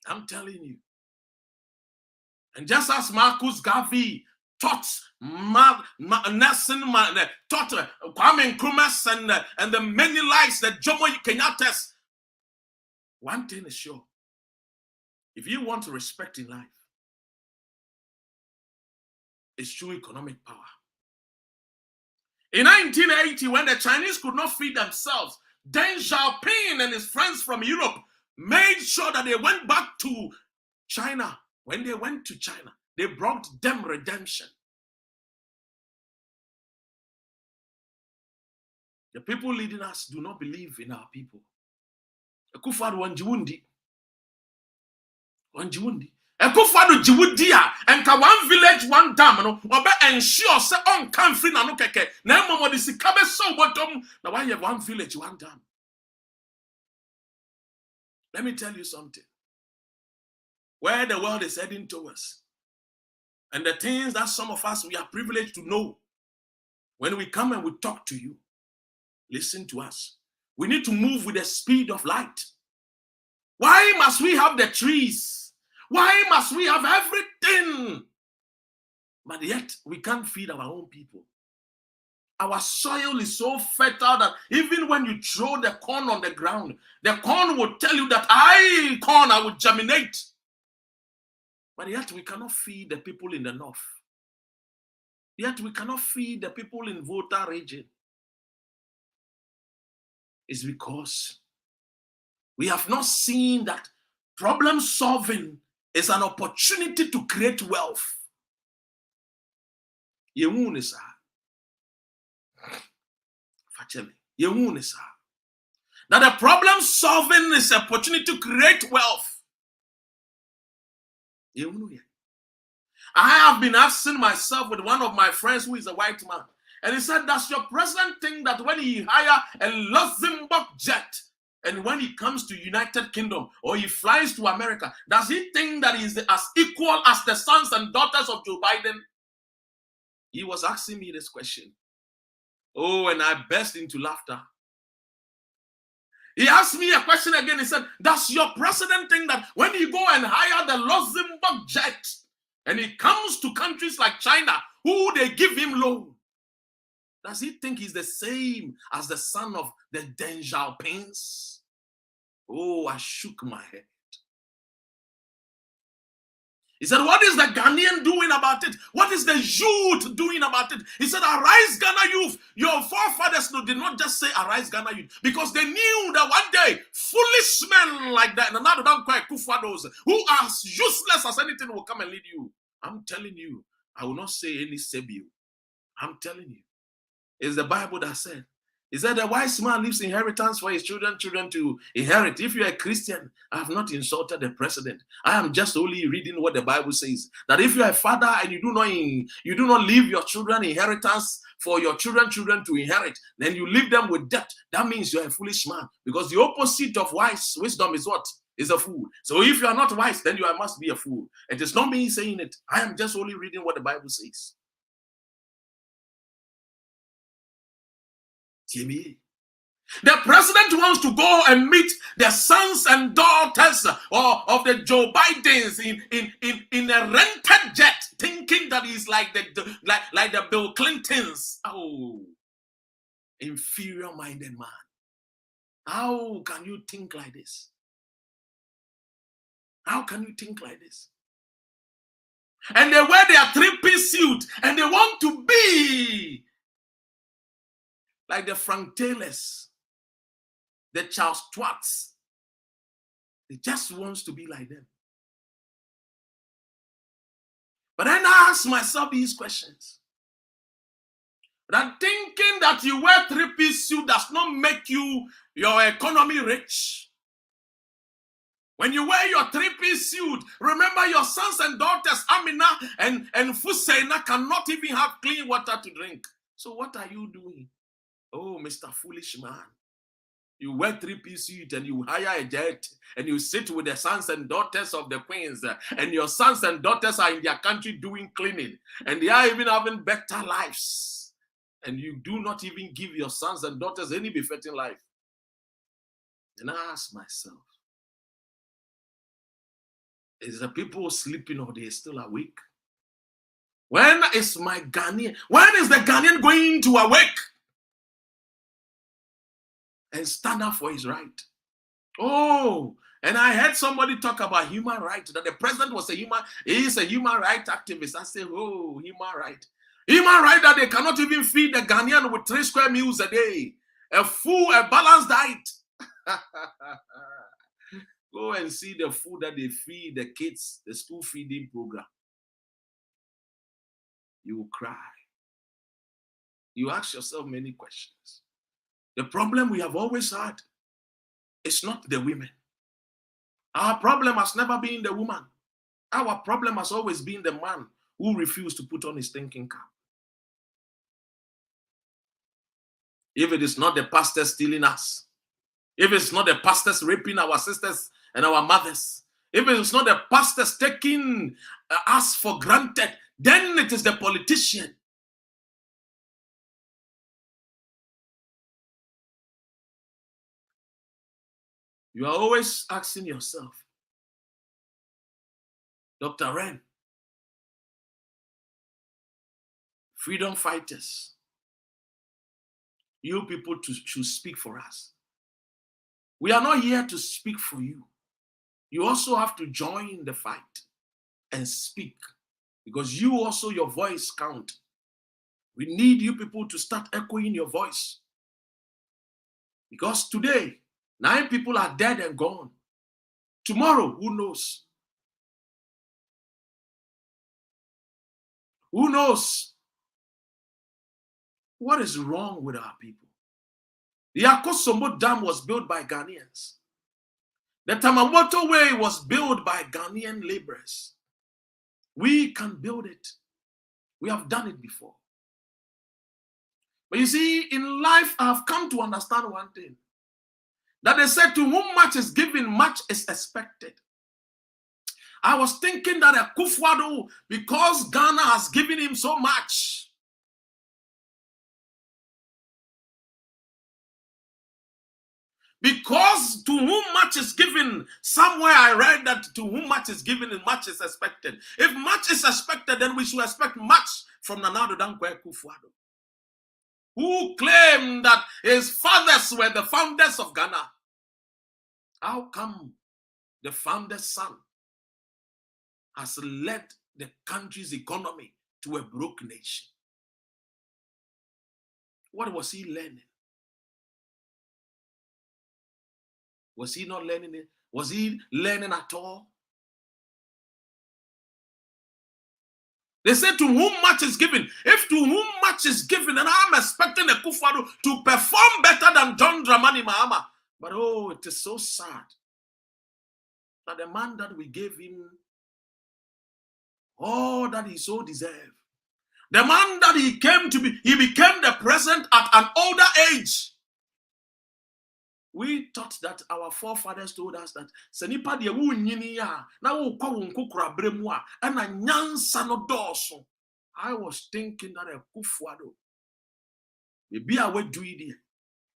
I'm telling you. And just as Marcus Garvey taught Nelson, taught Kwame Nkrumah and the many lives that Jomo Kenyatta's. One thing is sure. If you want respect in life, it's through economic power. In 1980, when the Chinese could not feed themselves, Deng Xiaoping and his friends from Europe made sure that they went back to China. When they went to China, they brought them redemption. The people leading us do not believe in our people. Akufo-Addo wanjiwundi. Akufo-Addo jiwudia enka one village one dam no obe ensure say on kan free na no keke na emomo de sika be so bottom na why you have one village one dam. Let me tell you something. Where the world is heading towards, and the things that some of us we are privileged to know, when we come and we talk to you, listen to us. We need to move with the speed of light. Why must we have the trees? Why must we have everything? But yet we can't feed our own people. Our soil is so fertile that even when you throw the corn on the ground, the corn will tell you that I will germinate. But yet we cannot feed the people in the north. Yet we cannot feed the people in Volta region. It's because we have not seen that problem solving is an opportunity to create wealth. That the problem solving is an opportunity to create wealth. I have been asking myself with one of my friends who is a white man, and he said, does your president think that when he hire a Luxembourg jet and when he comes to United Kingdom or he flies to America, does he think that he is as equal as the sons and daughters of Joe Biden? He was asking me this question. Oh, and I burst into laughter. He asked me a question again. He said, does your president think that when you go and hire the Luxembourg jet and he comes to countries like China, who they give him loan, does he think he's the same as the son of the Deng Xiaopings? Oh, I shook my head. He said, what is the Ghanaian doing about it? What is the youth doing about it? He said, arise Ghana youth. Your forefathers did not just say arise Ghana youth, because they knew that one day foolish men like that, and another don't quite Akufo-Addos, who are useless as anything, will come and lead you. I'm telling you, I will not say any Sebiu. I'm telling you. It's the Bible that said. He said the wise man leaves inheritance for his children to inherit. If you're a Christian, I have not insulted the president. I am just only reading what the Bible says. That if you're a father and you do not leave your children inheritance for your children to inherit, then you leave them with debt. That means you're a foolish man. Because the opposite of wise wisdom is what? Is a fool. So if you are not wise, then you must be a fool. It is not me saying it. I am just only reading what the Bible says. The president wants to go and meet the sons and daughters of the Joe Bidens in a rented jet, thinking that he's like the Bill Clintons. Oh, inferior-minded man. How can you think like this? How can you think like this? And they wear their three-piece suit and they want to be like the Frank Taylors, the Charles Twats. They just wants to be like them. But then I ask myself these questions. That thinking that you wear three-piece suit does not make your economy rich. When you wear your three-piece suit, remember your sons and daughters, Amina and Fusaina, cannot even have clean water to drink. So what are you doing? Oh, Mr. Foolish Man. You wear three-piece suit and you hire a jet and you sit with the sons and daughters of the queens, and your sons and daughters are in their country doing cleaning and they are even having better lives, and you do not even give your sons and daughters any befitting life. And I ask myself, is the people sleeping or they still awake? When is my Ghanaian? When is the Ghanaian going to awake and stand up for his right? Oh, and I heard somebody talk about human rights, that the president is a human rights activist. I say, oh, human right. Human right that they cannot even feed the Ghanaian with 3 square meals a day. A balanced diet. Go and see the food that they feed the kids, the school feeding program. You will cry. You ask yourself many questions. The problem we have always had is not the women. Our problem has never been the woman. Our problem has always been the man who refused to put on his thinking cap. If it is not the pastors stealing us, if it's not the pastors raping our sisters and our mothers, if it's not the pastors taking us for granted, then it is the politician. You are always asking yourself, Dr. Ren, freedom fighters, you people should speak for us. We are not here to speak for you. You also have to join the fight and speak, because you also, your voice counts. We need you people to start echoing your voice. Because today, 9 people are dead and gone. Tomorrow, who knows? Who knows? What is wrong with our people? The Akosombo Dam was built by Ghanaians. The Tamamoto Way was built by Ghanaian laborers. We can build it. We have done it before. But you see, in life, I have come to understand one thing. That they said, to whom much is given, much is expected. I was thinking that Akufo-Addo, because Ghana has given him so much, because to whom much is given, somewhere I read that to whom much is given and much is expected. If much is expected, then we should expect much from Nana Addo Dankwa Akufo-Addo, who claimed that his fathers were the founders of Ghana. How come the founder's son has led the country's economy to a broke nation? What was he learning? Was he not learning it? Was he learning at all? They said, to whom much is given. If to whom much is given, and I'm expecting Akufo-Addo to perform better than John Dramani Mahama. But oh, it is so sad that the man that we gave him all that he so deserved, the man that he came to be, he became the president at an older age. We thought that our forefathers told us that senipa de wu nyini ya na wo kwa wo nkokura bremu a na nyansa no dooso. I was thinking that Akufo-Addo maybe I would do it.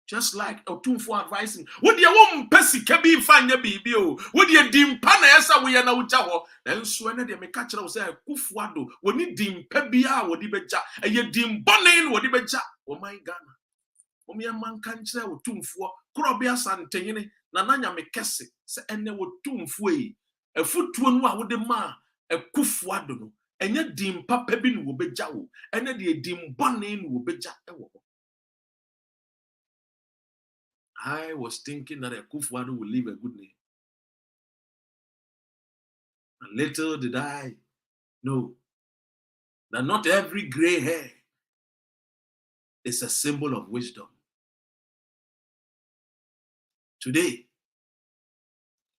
Just like Otumfo advising, would you want Pessy Kabi Fanya Bibi? Would you dim Panasa we are now Jaho? Then Swena de Mekacha say Akufo-Addo, when you dim Pebia or Dibeja, and you dim Bonin or Dibeja, oh my Ghana. Omia man can't say Otumfo, Krobia Santini, Nananya Mekese, say and there were Tumfwe, a foot to one with the ma, Akufo-Addo, and yet dim Papebin will be Jaw, and then the dim Bonin will be Jaw. I was thinking that Akufo-Addo will leave a good name. And little did I know that not every gray hair is a symbol of wisdom. Today,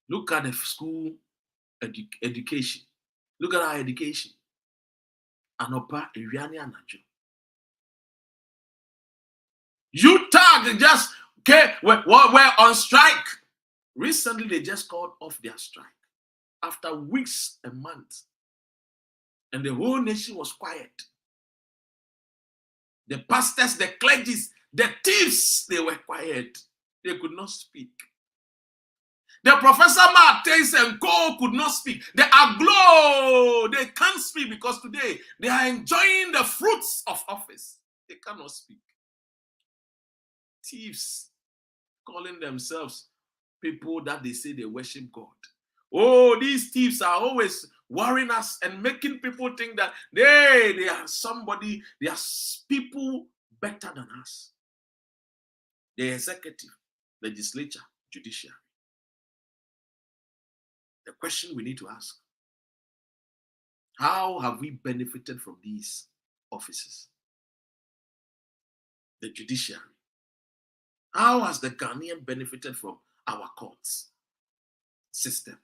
look at the school education. Look at our education. Anopa, Iriani, Anajo. You tag just okay, we're on strike. Recently, they just called off their strike after weeks and months. And the whole nation was quiet. The pastors, the clergies, the thieves, they were quiet. They could not speak. The Professor Martins and Co could not speak. They are aglow. They can't speak because today they are enjoying the fruits of office. They cannot speak. Thieves calling themselves people that they say they worship God. Oh, these thieves are always worrying us and making people think that they are somebody, they are people better than us. The executive, legislature, judiciary. The question we need to ask, how have we benefited from these offices? The judiciary. How has the Ghanaian benefited from our courts system?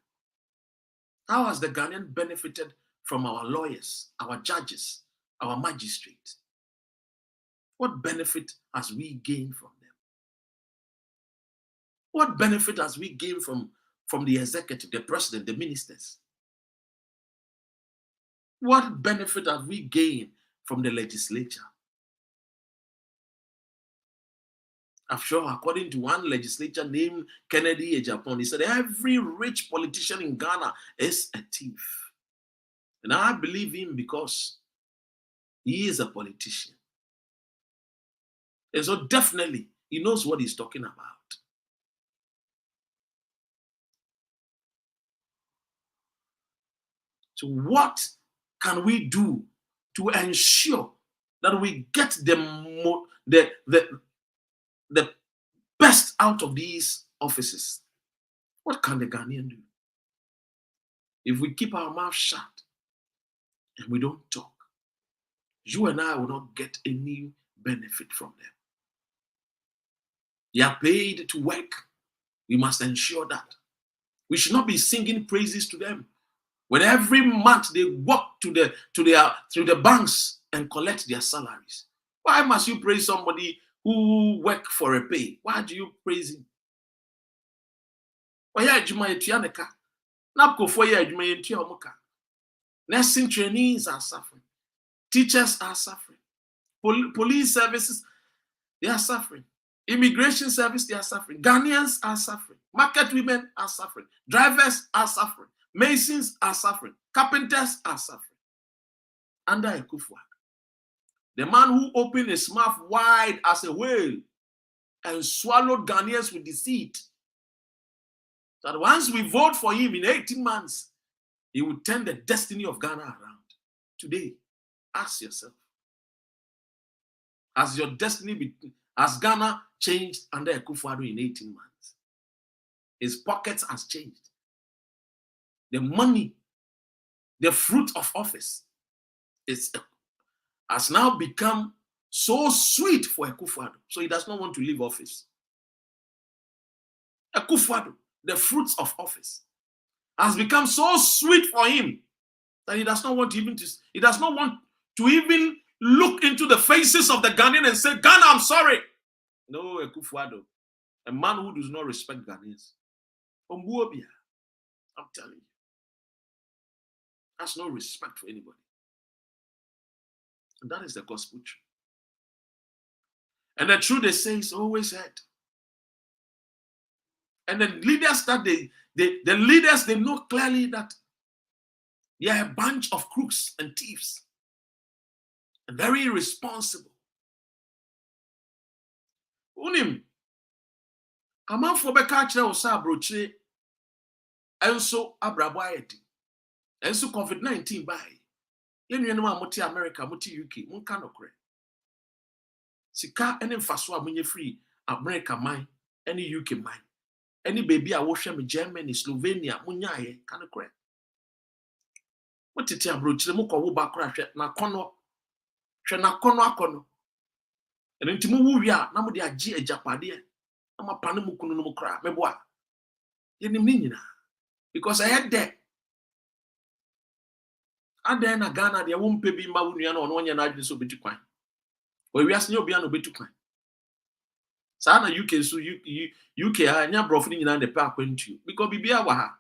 How has the Ghanaian benefited from our lawyers, our judges, our magistrates? What benefit has we gained from them? What benefit has we gained from the executive, the president, the ministers? What benefit have we gained from the legislature? I'm sure, according to one legislator named Kennedy Ejapon, he said every rich politician in Ghana is a thief. And I believe him because he is a politician. And so definitely he knows what he's talking about. So what can we do to ensure that we get the best out of these offices? What can the Ghanaian do? If we keep our mouth shut and we don't talk, you and I will not get any benefit from them. They are paid to work. We must ensure that. We should not be singing praises to them when every month they walk to the banks and collect their salaries. Why must you praise somebody who work for a pay? Why do you praise him? Nursing trainees are suffering. Teachers are suffering. Police services, they are suffering. Immigration service, they are suffering. Ghanaians are suffering. Market women are suffering. Drivers are suffering. Masons are suffering. Carpenters are suffering. Under Akufo-Addo, the man who opened his mouth wide as a whale and swallowed Ghanaians with deceit, that once we vote for him in 18 months, he will turn the destiny of Ghana around. Today, ask yourself, has your destiny has Ghana changed under Akufo-Addo in 18 months? His pockets has changed. The money, the fruit of office has now become so sweet for Akufo-Addo, so he does not want to leave office. Akufo-Addo, the fruits of office, has become so sweet for him that he does not want to even look into the faces of the Ghanaian and say, Ghana, I'm sorry. No, Akufo-Addo, a man who does not respect Ghanaians. I'm telling you, has no respect for anybody. And that is the gospel truth. And the truth they say is always heard. And the leaders they know clearly that they are a bunch of crooks and thieves. And very irresponsible. Unim, amanfo beka kire osa abrochire enso abraboayeti. Enso COVID-19 bai. Yenuenu a moti America, moti UK, munka nokre. Sika ene mfaso a munye free America man, ene UK man. Any baby a wo hwe me Germany, Slovenia, munyaye kanokre. Motiti abrochire mu ko wo ba kra hwe na kono. Hwe na kono akono. Ene ntimu wu wi a na mo de agi ajapade na mapane mu kunu no mu kra meboa. Yenim ni nyina. Because I had that. And then a Ghana, they won't pay me my union on 1 year. I just obey to coin. Or we ask you beyond obey to coin. Sana UK, so UK, I never brought in the park went you because be our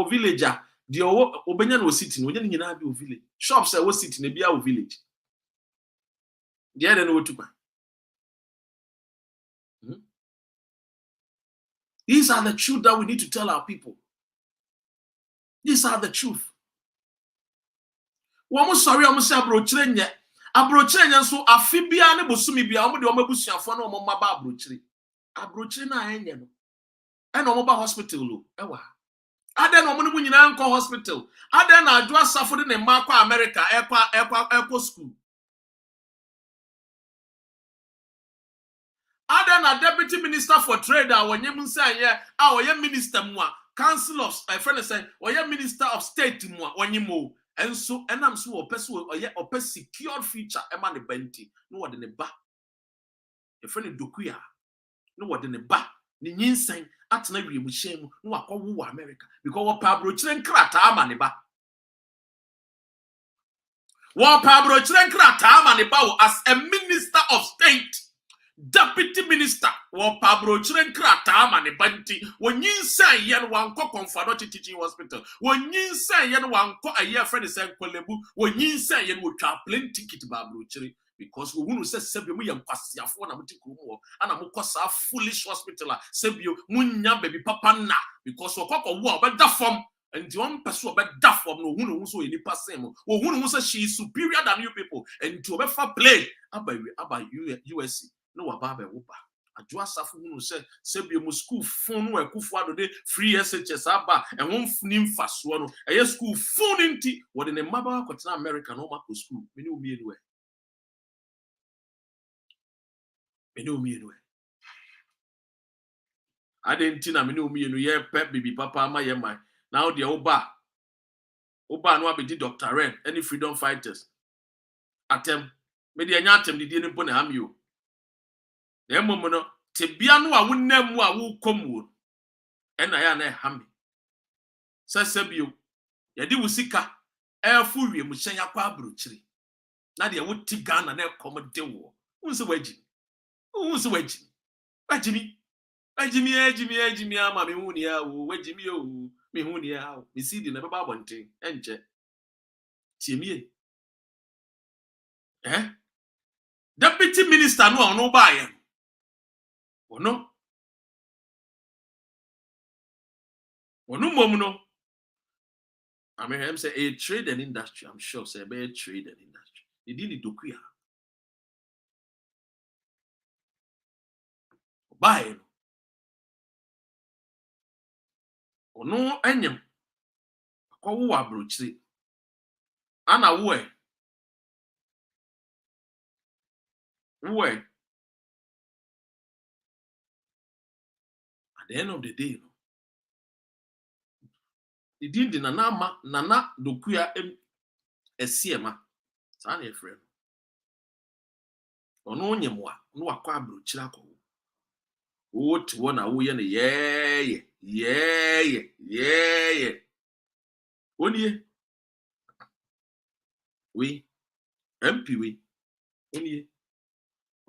villager, the Obenian was sitting when you know village. Shops I was sitting in a village. The other know to buy. These are the truth that we need to tell our people. These are the truth. Woman sorry, I'm saying abrochire so afibia ne bosumi bia omo de omo busuafo na omo maba abrochire na enye no e na omo ba hospital lo ewa ade na omo ne nyina nko hospital ade na adwo asafo de ne ma kwa America ekwa school ade na deputy minister for trade a wonyem nsanye a oye minister mu a council of friend say oye minister of state mu a wonyemo enso enam so opeso oye secured future ema ne banti no wode ne ba e friend dokuya no wode ne ba ne nyinsan atena wiemu hyem no akọwo wa America because wo pa abrochire nkrata ama ne ba as a minister of state deputy minister wo pabrochire nkrata ama ne banti wonyinsan ye no wankọ Confado teaching hospital wonyinsan ye no wankọ aye friend say Kolebu wonyinsan ye no twa plane ticket ba abrochire because we wonu say sebio mu ye nkwasiafo na mutikuru mu ana mukosa foolish hospital a sebio munya baby papa na because okoko wo obeda form and one person obeda form no hunu so any person mo wo hunu say she is superior than you people and to obefa play about USC no wababe woba adwo asafo hunu say sebio mu school phone no ekufo adode free SHS aba and won nim faso no eye school phone nti wo de ne maba akotena America no mako school meni omienu e I didn't na meni omienu ye pep baby papa ama ye man now the oba no abedi Dr. Ren any freedom fighters atem me de anya atem de ne mpo na ham yo na emom no te bia no a wonnam mu a wo komuo ena ya na ham sasabio ye de wusika efu wiem hyen yakwa abrochiri na de wo ti Ghana na ekom de wo unse waji ajimi ama me huni ya wo wajimi yo me huni ya me sidi na baba bonten enche tiemie deputy minister no ono ba ye ono mom no I mean him say a trade and industry I'm sure say be trade and industry e di ni dokuya Bye. Ono enyem akọwo abrochiri ana wo at the end of the day no the din nana dokuya esiema sa na efre ono onyemwa no akọ abrochiri akọwo what one wo ye ne yeah onie we MP we onie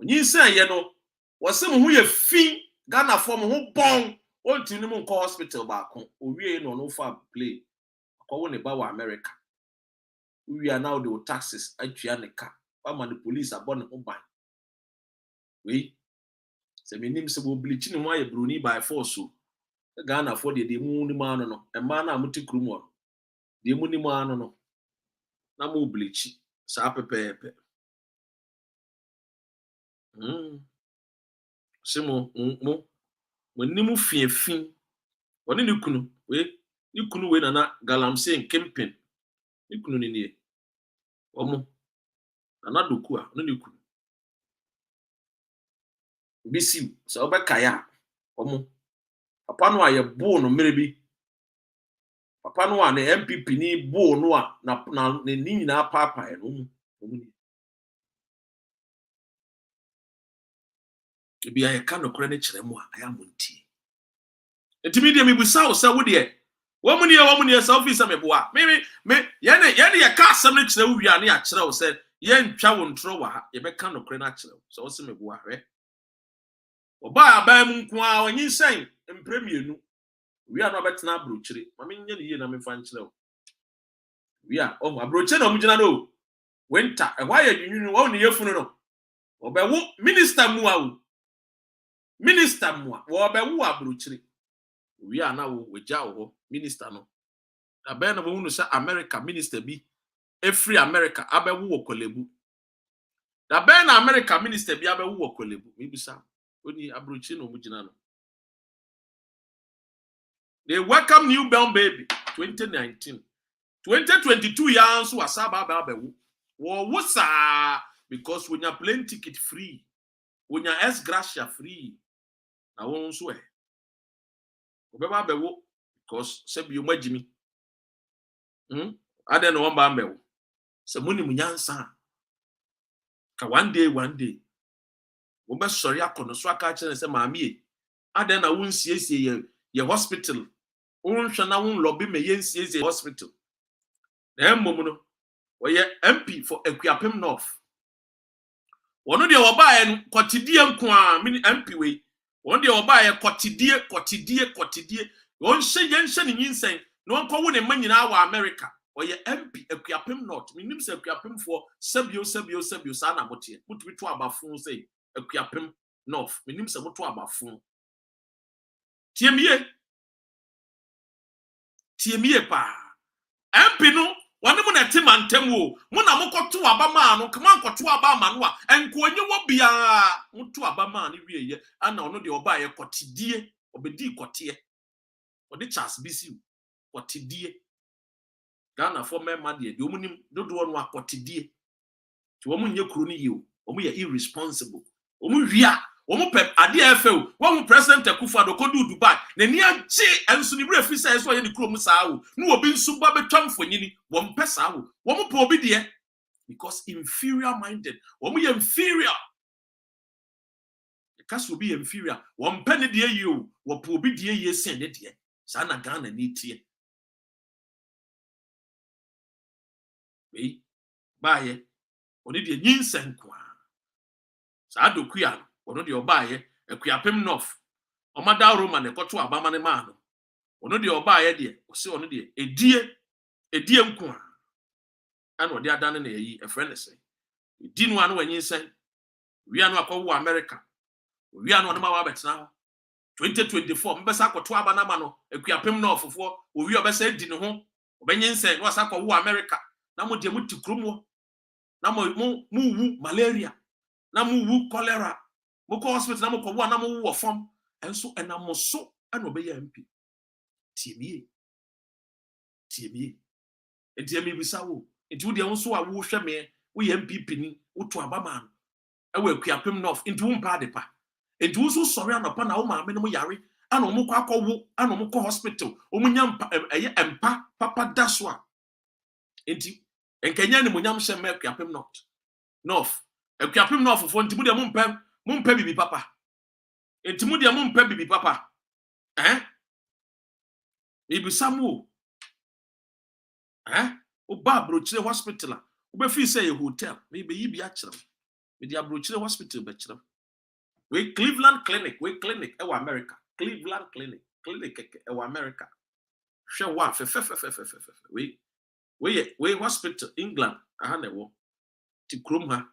onyi san ye no wose mo hu ye fin Ghana form ho bon onti ni mo nko hospital ba ko owie no fa play akọwo ne ba wa America we are now the taxes atwa ne ka ba the police abon ho ban we se menim se bo bleach ni mo aye broni by force so Ghana for the mu ni ma no e ma na mutikru mo de mu ni ma no na mo bleach sa pepepe se mo nimu fiefin oni ni kunu we na galamse nkempen ni kunu ni nie omo na doku a oni ni kunu bisi so obekaya omo papa no aye bo no merebi papa no na MPP ni bo no a na ni nyina papa e no mu ni ebi aye ka no kore ne kire mu a aya monti etimi de mebusa wo se wo de wo mu ne se office me boa me ye ne ye ka asem ne kire wo wi ane a kire wo se ye ntwa wo ntro wa ha ye be ka no kore na kire so wo se me boa hwe oba aba mu nko a onyin sen mpremienu we are no betena abrochire ma me nye ne ye na me fa nkire wo we are abrochire na omugina no winter e hwa ye dwinwunu wo ne yefunu no obewu minister mu wo obewu abrochire we are now with Jao minister no. The Ben of Unu say America minister be a free America abewu kolebu. The Ben America minister be abewu kolebu. Maybe some only abruchino mujinano. They welcome newborn baby 2019. 2022 years was abewu. What's because when you plane ticket free, when you S gracia free, I won't swear. Because said you met Jimmy. I don't know one bamboo. So money munyansa. One day. We best sorry I couldn't swag catch and say, Mammy. I then I won't see your hospital. Won't shana won't lobby me yen see hospital. Then momono. Where ye MP for Equiapim North. One of the Oba quotidian kwa mini MP way. One day Oba quotidie. One say yen in saying, no one call one money in our America. Or ye MP Equiapim North. Minim se Equiapim for Sebio Sana Motia. Put me to about phone say Equiapim North. Minim se moto about phone. Tiemie pa. MP no. One mo na tim antem wo mo na mo kwoto abama no kema kwoto abama no a enkonye wo bia mo to abama no wieye ana ono de oba ye kwotidie obedi kwote odi chas bisi kwotidie Ghana for mema de omunim dodo no akwotidie ti wo mo nye kuro ni yiwo wo ye irresponsible wo mo hwia wo mo pep ade afew wo mo president Akufo-Addo kodu Dubai na ni agye enso ni bra fi say so ye ni kuro mu saa wo no obi nso ba betwa mfonyini wo mpesa wo mo po obi de because inferior minded wo mo ye inferior because obi inferior wo mpa ne de yi o wo po obi de yi sen ne de saa na Ghana ni tie baye oni de nyinsen kwa saa dokuya ono de obaye Equiapim North omada Roma ne koto abama ne ma no ono de obaye de o se ono de edie nko a ana ode adane na yi e friend say edi no anu wanyin say wi anu akọwo America wi anu no ma wa betena 2024 mbesa akoto abana ma no Equiapim North fofo o wi obesa edi ne ho obenyin say no asa akọwo America na mo de mutikromo na mo wu malaria na mo wu cholera Moko hospital na moko wa na mo wo fam enso enamoso ana obeya MP tiemie entiemi bisa wo enti wo de won so a wo hwe me wo ye MPP ni wo to abama e wo Equiapim North enti wo mpa de pa enti wo so sorry anopa na wo maame no mo yare ana mo kwa akọwo ana mo ko hospital o mo nya empa papa daswa enti enkenya ni mo nyam hye me Equiapim North Equiapim North fo enti mo de mo mpa bibi papa entimu de mpa bibi papa ibisamu o ba brochire hospital o be fi say hotel me be yi bi a kire me de brochire hospital be kire we Cleveland clinic e wa America Cleveland clinic e wa America hwe wa fe we hospital England aha na wo ti krom ha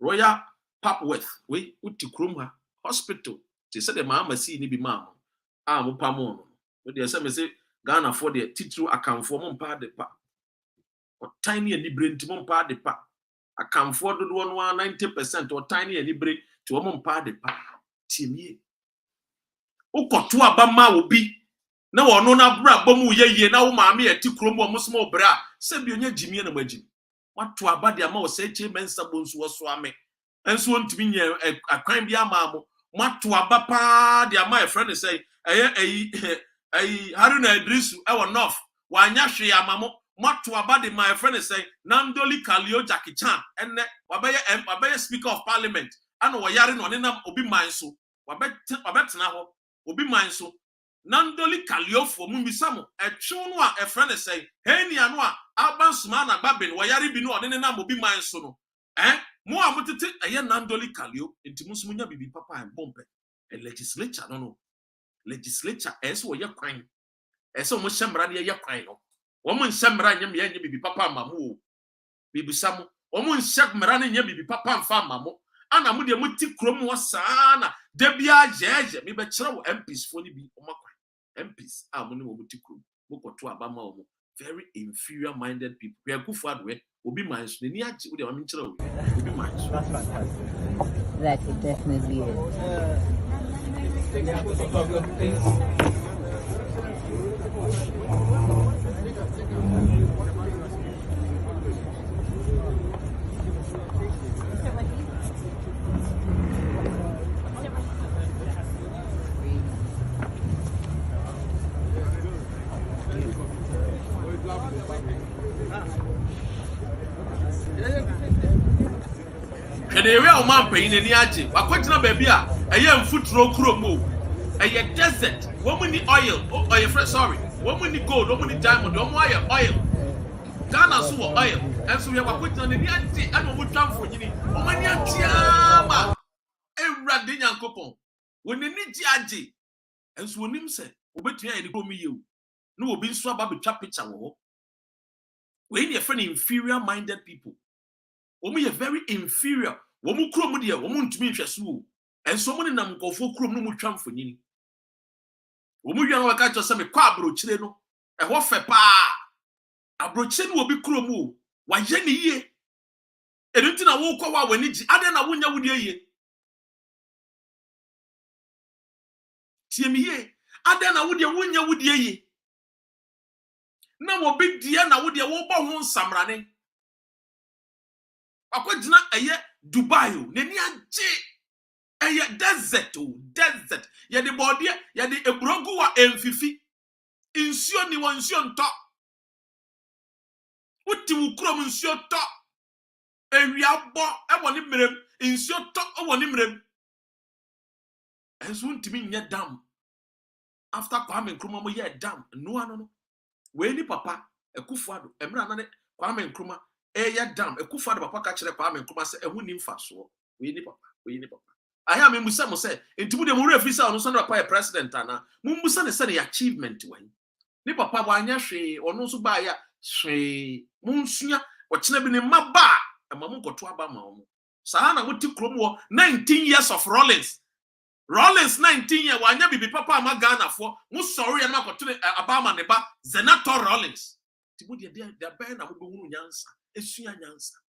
Royal Papworth we uti krom ha hospital ti say the mama si ni bi mama mo pamo no we dey say me say Ghana for the titru akamfo mo mpa de pa o tiny ani brent mo mpa de pa akamfo dodo no 90% o tiny ani bre ti wo mo mpa de pa tiemie ukoto abama obi na wono na bra bomu yeye na wo maame e ti krom wo mo bra se bi onya jimie na magim wato abade ama wo se che mensa bonsu wo so ame enso ntimi nye akwan bi ama mo mato abapa de ama e friend say Haruna Idrisu e wo North wanya hwe amamo mato abade my friend say Nandoli Kalio Jackie Chan enne wabeye speaker of parliament ana wo yare no ne nam obi manso wabetena ho obi manso Nandoli Kalio for mu bisamo etwe no a e friend say hey ni anu a abansuma na babin wo yare bi no ne nam obi manso no mo amotete eye Nandoli Kalio entimusu munya bibi papa en bombe e legislature no legislature eso ye kwan eso mo hyemra de ye kwan no wo mo hyemra nyem ye nye bibi papa mamu bibi samo wo mo hyemra ne nye bibi papa mfa mamu ana mo de mo ti krom wo saa na da bia jeje me be kire wo MPs fo ni bi o makwan MPs amuni omuti krum mokoto abama omo very inferior minded people we akufo adwe obi minds ni agi we dey am nkyere obi minds. That's fantastic. That it definitely Kede we o man pay ni agi wakwagina baby a eye mfuturo kromo eye desert woman ni oil fresh sorry woman ni gold woman ni diamond woman oil Ghana so oil and so we wakwagina ni agi and wo twamfo nyini woman ni atiama ewrade nyankopon woni ni gi agi and so wonim se obetua ye ni kromo yewu no obi nso aba betwa picture wo we ni friend inferior minded people omu ye very inferior womu krom de womu ntumi hweso en so mu ne nam nkofo krom no mu twamfo nyini womu wian wa ka cho se me kwa abrochire no ho fe pa abrochire no obi krom o wa ye ne yie edunti na wo kwa wa wani gi ade na wonya wudi yie tie mi yie ade na wudi wonya wudi yie na wo bi die na wudi wo bɔ ho nsamrane akwagina eye Dubai o neni age eye desert ye de body ye de ebrogu wa emfifi insio ni won nsio nto uti wukrom nsio to ewia bo ewo ni mrem insio to ewo ni mrem enso ntimi nye dam after Kwame Nkrumah mo ye dam no ano no we ni papa Ekufuado emra na ne Kwame Nkrumah eya dam Ekufuado papa ka kire Kwame Nkrumah se ehu ni mfa so we ni papa aya me musa mo se entimu de mo refi sa ono so na papa president ana mo musa ne se ne achievement wan ni papa bo anya hwe ono so ba ya hwe mo nsua o kina bi ne maba ama mo nkoto aba ma mo saa na mo ti krom wo 19 years of Rollins 19 years wanya bibi papa ama Ghana fo mo sorry ya na makoto abama ne ba Senator Rollins tibu de ba na mo be hunu nyansa esua nyansa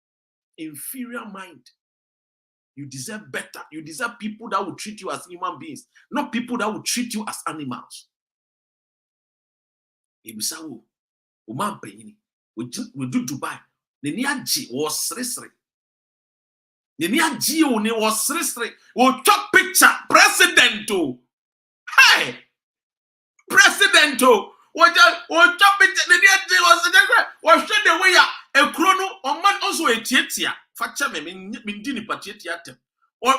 inferior mind. You deserve better. You deserve people that will treat you as human beings, not people that will treat you as animals. Ibisawo, man payini. We do Dubai. Neni aji was srisri. Neni aji one was srisri. We talk picture president. Hey, president. We talk picture. Neni aji was srisri. We show the way ya. A chrono on man also a tietia. Facha me mindini patieti atem. Or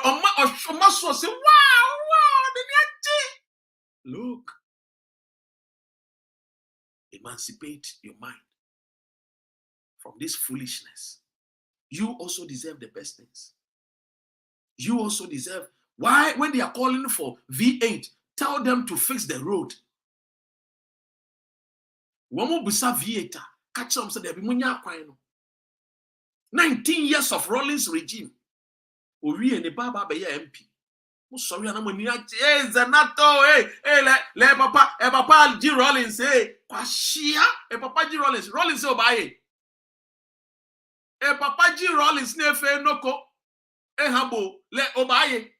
so say, wow, the look. Emancipate your mind from this foolishness. You also deserve the best things. You also deserve. Why, when they are calling for V8, tell them to fix the road. Womo busa V8, catch them say they be munya kwano. 19 years of Rollins regime. Owi ene baba be MP. Mo sorry na mo ni age Zanato le papa G Rollins kwashia papa G Rollins obaye. Papa G Rollins na efe noko habo le obaye.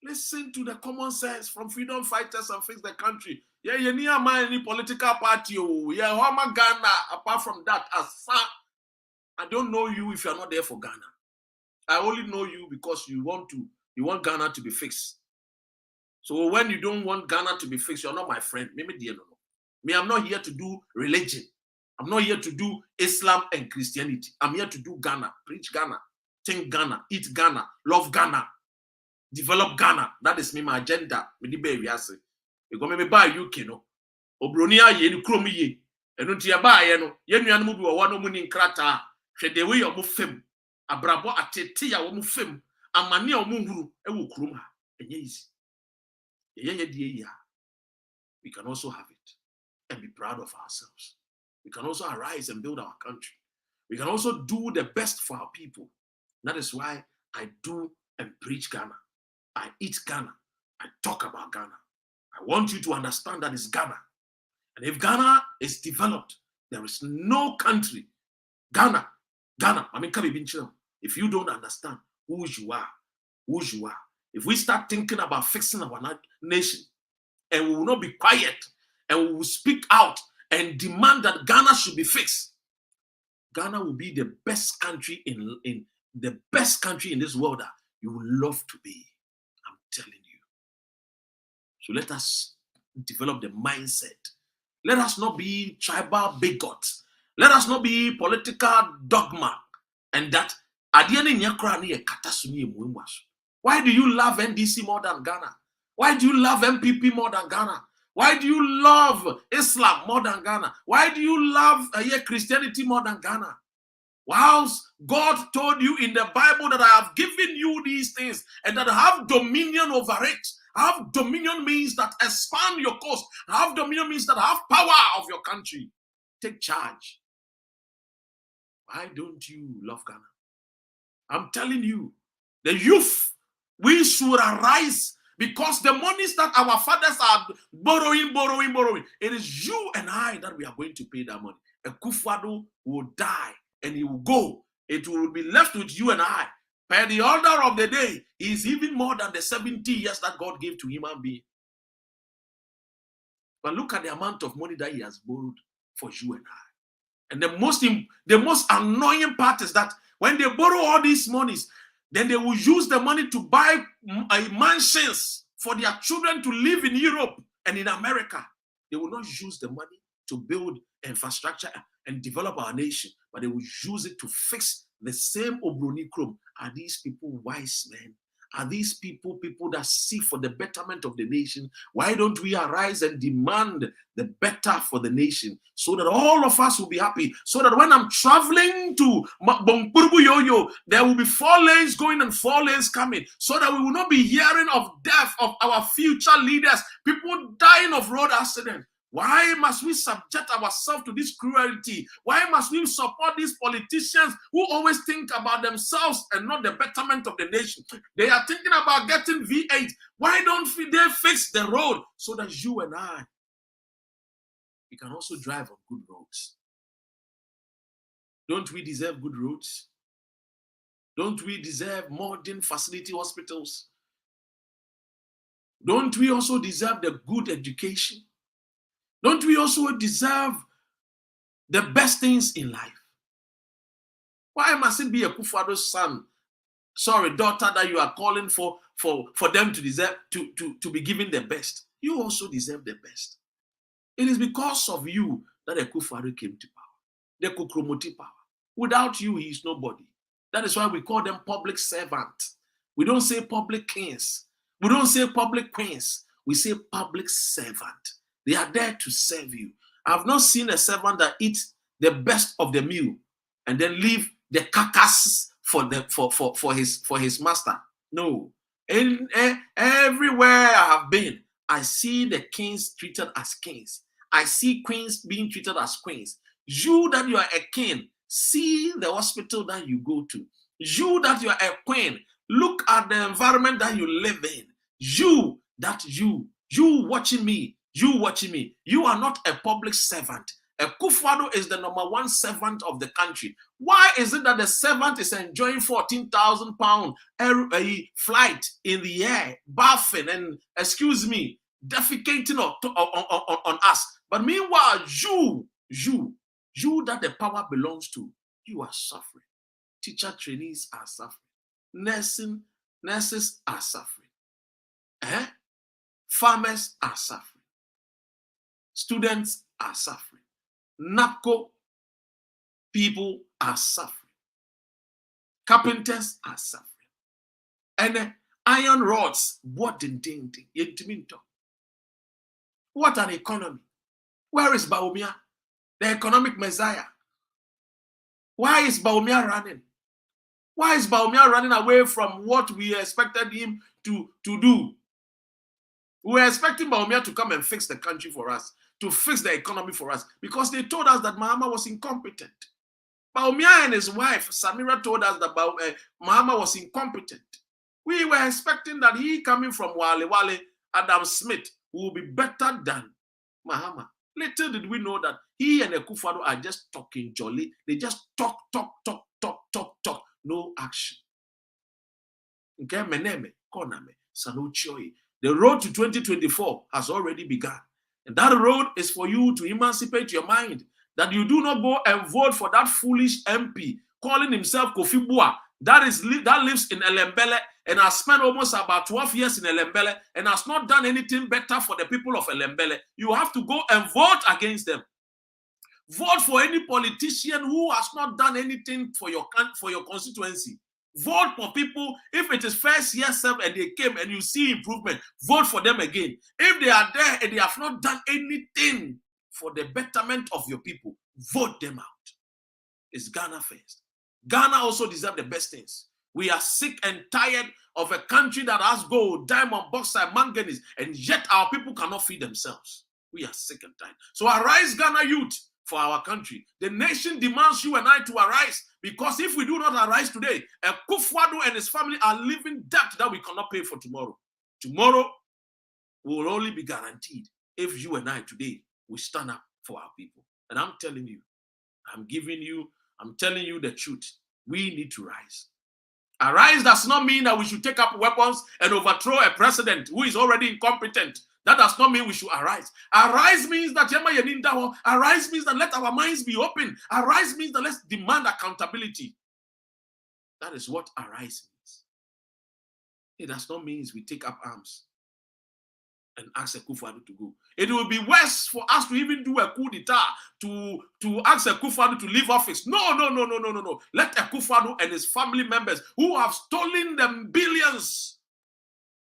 Listen to the common sense from freedom fighters and fix the country. Yeah, you need any political party. Yeah, Homa Ghana. Apart from that, I don't know you if you're not there for Ghana. I only know you because you want Ghana to be fixed. So when you don't want Ghana to be fixed, you're not my friend. Me, I'm not here to do religion. I'm not here to do Islam and Christianity. I'm here to do Ghana, preach Ghana, think Ghana, eat Ghana, love Ghana, develop Ghana. That is me, my agenda. Me di baby ase. You go me buy UK no. Obronia ye ni kromi ye. Enu ti ya ba ye no. Ye nuanu mu bi wo no mu ni nkrata. Hwe de we yo mu fem. Abrabo atete ya wo mu fem. Amane o mu huru e wo krom ha. Enye easy. Ye die ya. We can also have it and be proud of ourselves. We can also arise and build our country. We can also do the best for our people. That is why I do and preach Ghana. I eat Ghana. I talk about Ghana. I want you to understand that it's Ghana. And if Ghana is developed, there is no country. Ghana, I mean, if you don't understand who you are, if we start thinking about fixing our nation, and we will not be quiet, and we will speak out and demand that Ghana should be fixed, Ghana will be the best country in the best country in this world that you would love to be. I'm telling you. So let us develop the mindset. Let us not be tribal bigots. Let us not be political dogma. And that why do you love NDC more than Ghana? Why do you love MPP more than Ghana? Why do you love Islam more than Ghana? Why do you love Christianity more than Ghana? Whilst God told you in the Bible that I have given you these things and that I have dominion over it. Have dominion means that expand your coast. Have dominion means that have power of your country. Take charge. Why don't you love Ghana? I'm telling you, the youth, we should arise because the monies that our fathers are borrowing, it is you and I that we are going to pay that money. A Akufo-Addo will die and he will go. It will be left with you and I. By the order of the day, he is even more than the 70 years that God gave to human being. But look at the amount of money that he has borrowed for you and I. And the most annoying part is that when they borrow all these monies, then they will use the money to buy mansions for their children to live in Europe and in America. They will not use the money to build infrastructure and develop our nation, but they will use it to fix the same Obroni Chrome. Are these people wise men? Are these people that seek for the betterment of the nation? Why don't we arise and demand the better for the nation so that all of us will be happy? So that when I'm traveling to Bongpurgu Yoyo, there will be 4 lanes going and 4 lanes coming, so that we will not be hearing of death of our future leaders, people dying of road accidents. Why must we subject ourselves to this cruelty? Why must we support these politicians who always think about themselves and not the betterment of the nation? They are thinking about getting V8. Why don't they fix the road so that you and I, we can also drive on good roads? Don't we deserve good roads? Don't we deserve modern facility hospitals? Don't we also deserve the good education? Don't we also deserve the best things in life? Why must it be a Akufo-Addo's daughter that you are calling for them to deserve to be given the best? You also deserve the best. It is because of you that Akufo-Addo came to power. The Kukromoti power. Without you, he is nobody. That is why we call them public servants. We don't say public kings. We don't say public queens. We say public servant. They are there to serve you. I have not seen a servant that eats the best of the meal and then leave the carcass for his master. No. Everywhere I have been, I see the kings treated as kings. I see queens being treated as queens. You that you are a king, see the hospital that you go to. You that you are a queen, look at the environment that you live in. You watching me. You are not a public servant. Akufo-Addo is the #1 servant of the country. Why is it that the servant is enjoying £14,000 a flight in the air, bathing and, defecating on us? But meanwhile, you that the power belongs to, you are suffering. Teacher trainees are suffering. Nurses are suffering. Farmers are suffering. Students are suffering. NAPCO people are suffering. Carpenters are suffering. And iron rods, what an economy. Where is Bawumia, the economic messiah? Why is Bawumia running? Why is Bawumia running away from what we expected him to do? We were expecting Bawumia to come and fix the country for us, to fix the economy for us, because they told us that Mahama was incompetent. Bawumia and his wife, Samira, told us that Mahama was incompetent. We were expecting that he coming from Wale, Adam Smith, will be better than Mahama. Little did we know that he and Akufo-Addo are just talking jolly. They just talk. No action. The road to 2024 has already begun. And that road is for you to emancipate your mind. That you do not go and vote for that foolish MP calling himself Kofi Bua. That lives in Elembele and has spent almost about 12 years in Elembele and has not done anything better for the people of Elembele. You have to go and vote against them. Vote for any politician who has not done anything for your constituency. Vote for people, if it is first year serve and they came and you see improvement, vote for them again. If they are there and they have not done anything for the betterment of your people, vote them out. It's Ghana first. Ghana also deserves the best things. We are sick and tired of a country that has gold, diamond, bauxite, manganese, and yet our people cannot feed themselves. We are sick and tired. So arise, Ghana youth, for our country. The nation demands you and I to arise, because if we do not arise today, Akufo-Addo and his family are living debt that we cannot pay for tomorrow. Tomorrow will only be guaranteed if you and I today will stand up for our people. And I'm telling you, I'm telling you the truth. We need to rise. Arise does not mean that we should take up weapons and overthrow a president who is already incompetent. That does not mean we should arise. Arise means that arise means that let our minds be open. Arise means that let's demand accountability. That is what arise means. It does not mean we take up arms and ask Akufo-Addo to go. It will be worse for us to even do a coup d'etat to ask Akufo-Addo to leave office. No. Let Akufo-Addo and his family members who have stolen them billions,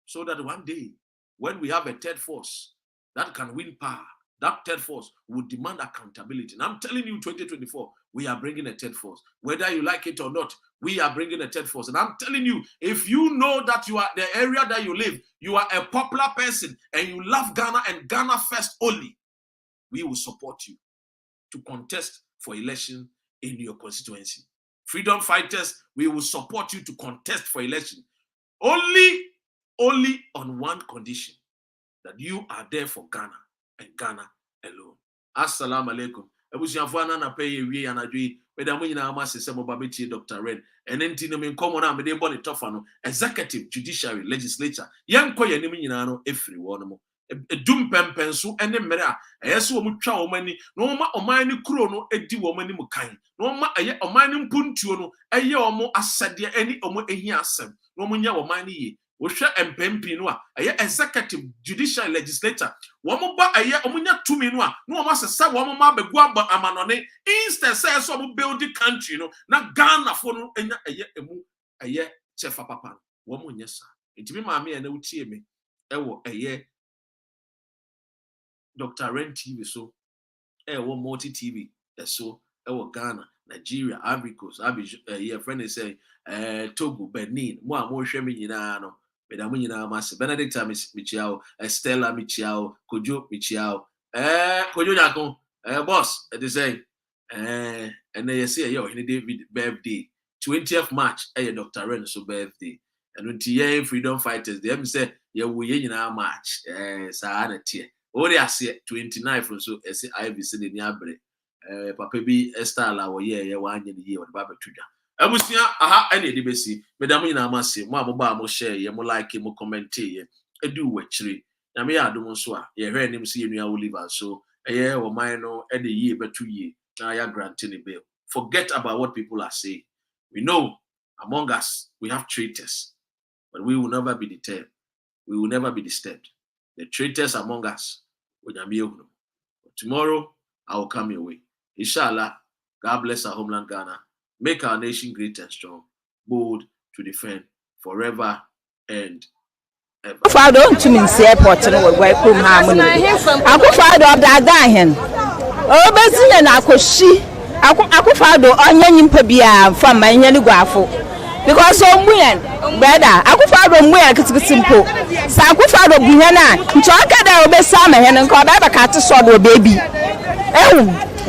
so that one day, when we have a third force that can win power, that third force will demand accountability. And I'm telling you, 2024, we are bringing a third force. Whether you like it or not, we are bringing a third force. And I'm telling you, if you know that you are the area that you live, you are a popular person and you love Ghana and Ghana first only, we will support you to contest for election in your constituency. Freedom fighters, we will support you to contest for election. Only on one condition, that you are there for Ghana and Ghana alone. Assalamu alaikum. Ebusiafo na pay we anadwi weda mo nyina ma sese mo babeti Dr. Ren enenti no me nkomo na me de body tofa no executive, judiciary, legislature yenko yanim nyina no efiri wo no mo edum pempenso ene mmere a eyese wo mutwa wo mani no ma oman ni kuro no edi wo mani mu kan no ma eye oman ni mpuntuo no eye wo mo asade eni omo ehia asem no mo nya wo man ni ye Osha MPMP no a executive, judicial, legislature. Womo ba omunya tumi no a no ma sesa womo ma begu aba amanone instead say so mo build the country no na Ghana fo no enya emu chefa papa womo nyesa ntimi maame na utie me ewo Dr. Ren TV so ewo multi TV so ewo Ghana, Nigeria, Ivory Coast, friend is saying Togo, Benin, mo hwe me nyina no Benedict Michiao, Stella Michiao, Kojo Michiao, Kojo Nyako, boss, they say, and they say, yo, David birthday, 20th March, Dr. Ren so birthday, and when TA freedom fighters, they have said, yeah, we in our March, Saanati, oh, they are 29 from so, as I be said in Yabre, Papa B. Estala, or yeah, 1 year, or Baba Tuja. Abusia aha ene de besi medam nyina amase mo aboba mo share ye mo like mo comment ye edu wachiri na me adom so a ye hwe nim se yenua Oliver so eye wo man no e de ye betu ye na ya grant ni bill. Forget about what people are saying. We know among us we have traitors, but we will never be deterred. We will never be disturbed. The traitors among us will be able. Tomorrow I will come your way. Inshallah, God bless our homeland Ghana. Make our nation great and strong, bold to defend forever and ever. Akufo-Addo to me airport no we welcome harmony. Akufo-Addo of that guy hen. O bezi na akoshi. Akufo-Addo onye nyimpa bia from my nyani guafo. Because omuyen brother Akufo-Addo muyen kitimpo. Sa Akufo-Addo buhen na ncho aka da obesa ma hen nko ba ka te so do baby.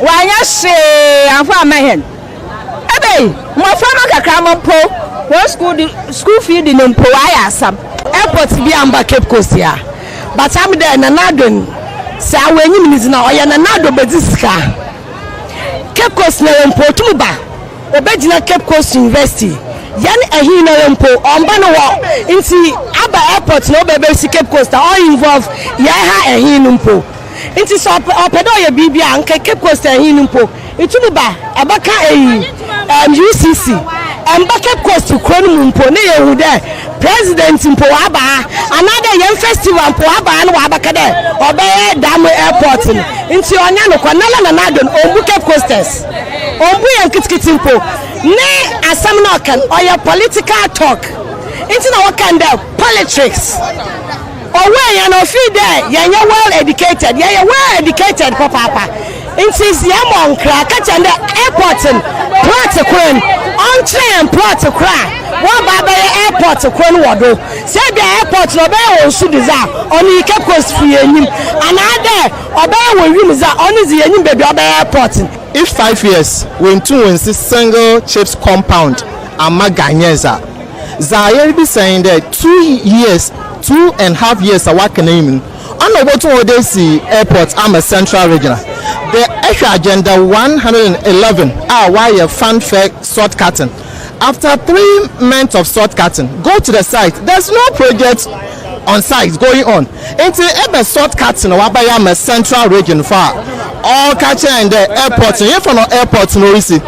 Wanya she afa ma hen. My family kakra po school fee di no po why asam airport bi amba Cape Coast ya but I'm there na nadon say awenyi minutes na oya na nado bedisika Cape Coast na mpo tumuba obegina Cape Coast University yan ehin na mpo omba no wo nti aba airport na obebe si Cape Coast all involve ya ha ehin mpo nti so opedo ye bibia nka Cape Coast ehin mpo itumuba abaka UCC amba Cape Coast kwanu mpo na ye hu de president mpo aba another young festival mpo aba na abaka de obeye dam airport nti onya no kwanala na nadon ombu Cape Coasters ombu yan kitikiti mpo ne asam na kan oya political talk nti na wakan de politics owe yan no fi there yan well educated yan well educated papa nti ya monkra ka chande airport plot kwen on train plot kra wa baba airport kwen wodo say the airport no be o su diza oni Cape Coast fi enyim anade obe wo wim za oni zi enyim baby obe airport. If 5 years when two in single chips compound amaganyeza Zaire be saying that 2.5 years are working in on what they see airport I'm a central regional. The extra agenda 111 why a fanfare short cutting. After 3 months of short cutting, go to the site. There's no project on site going on. Into a short cutting I'm a central region for all catching in the airport. Here from the airport no see.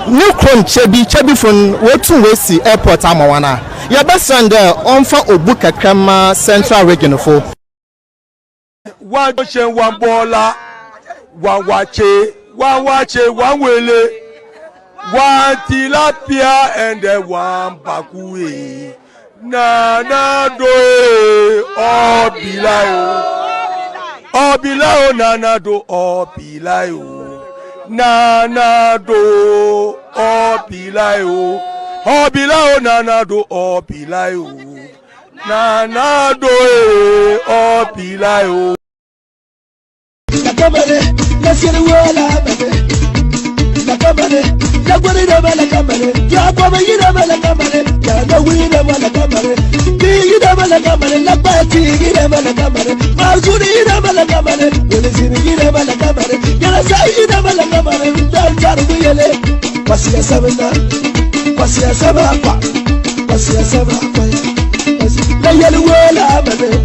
New Chrome Chebi from what to we see airport amawana. Your best friend there on for Obuka Krema central region for. One ocean, one baller, one wache, one wele, one tilapia, and then one bakue. Na do all bilao, nana do all bilao, nana do all bilao, nana do all bilao. Nana do all bilao. La cámara, la ciruela, bebé. La cámara, la guarida va la cámara. Ya como ir a la cámara, ya no ir a la cámara. Ir a la cámara, la pati ir a la cámara. Mazuri ir a la cámara, yo le sin ir a la cámara. Ya la sai ir a la cámara, dan cargo y ele. Pasia sabana, pasia sabapa, pasia sabapa. La ciruela, bebé.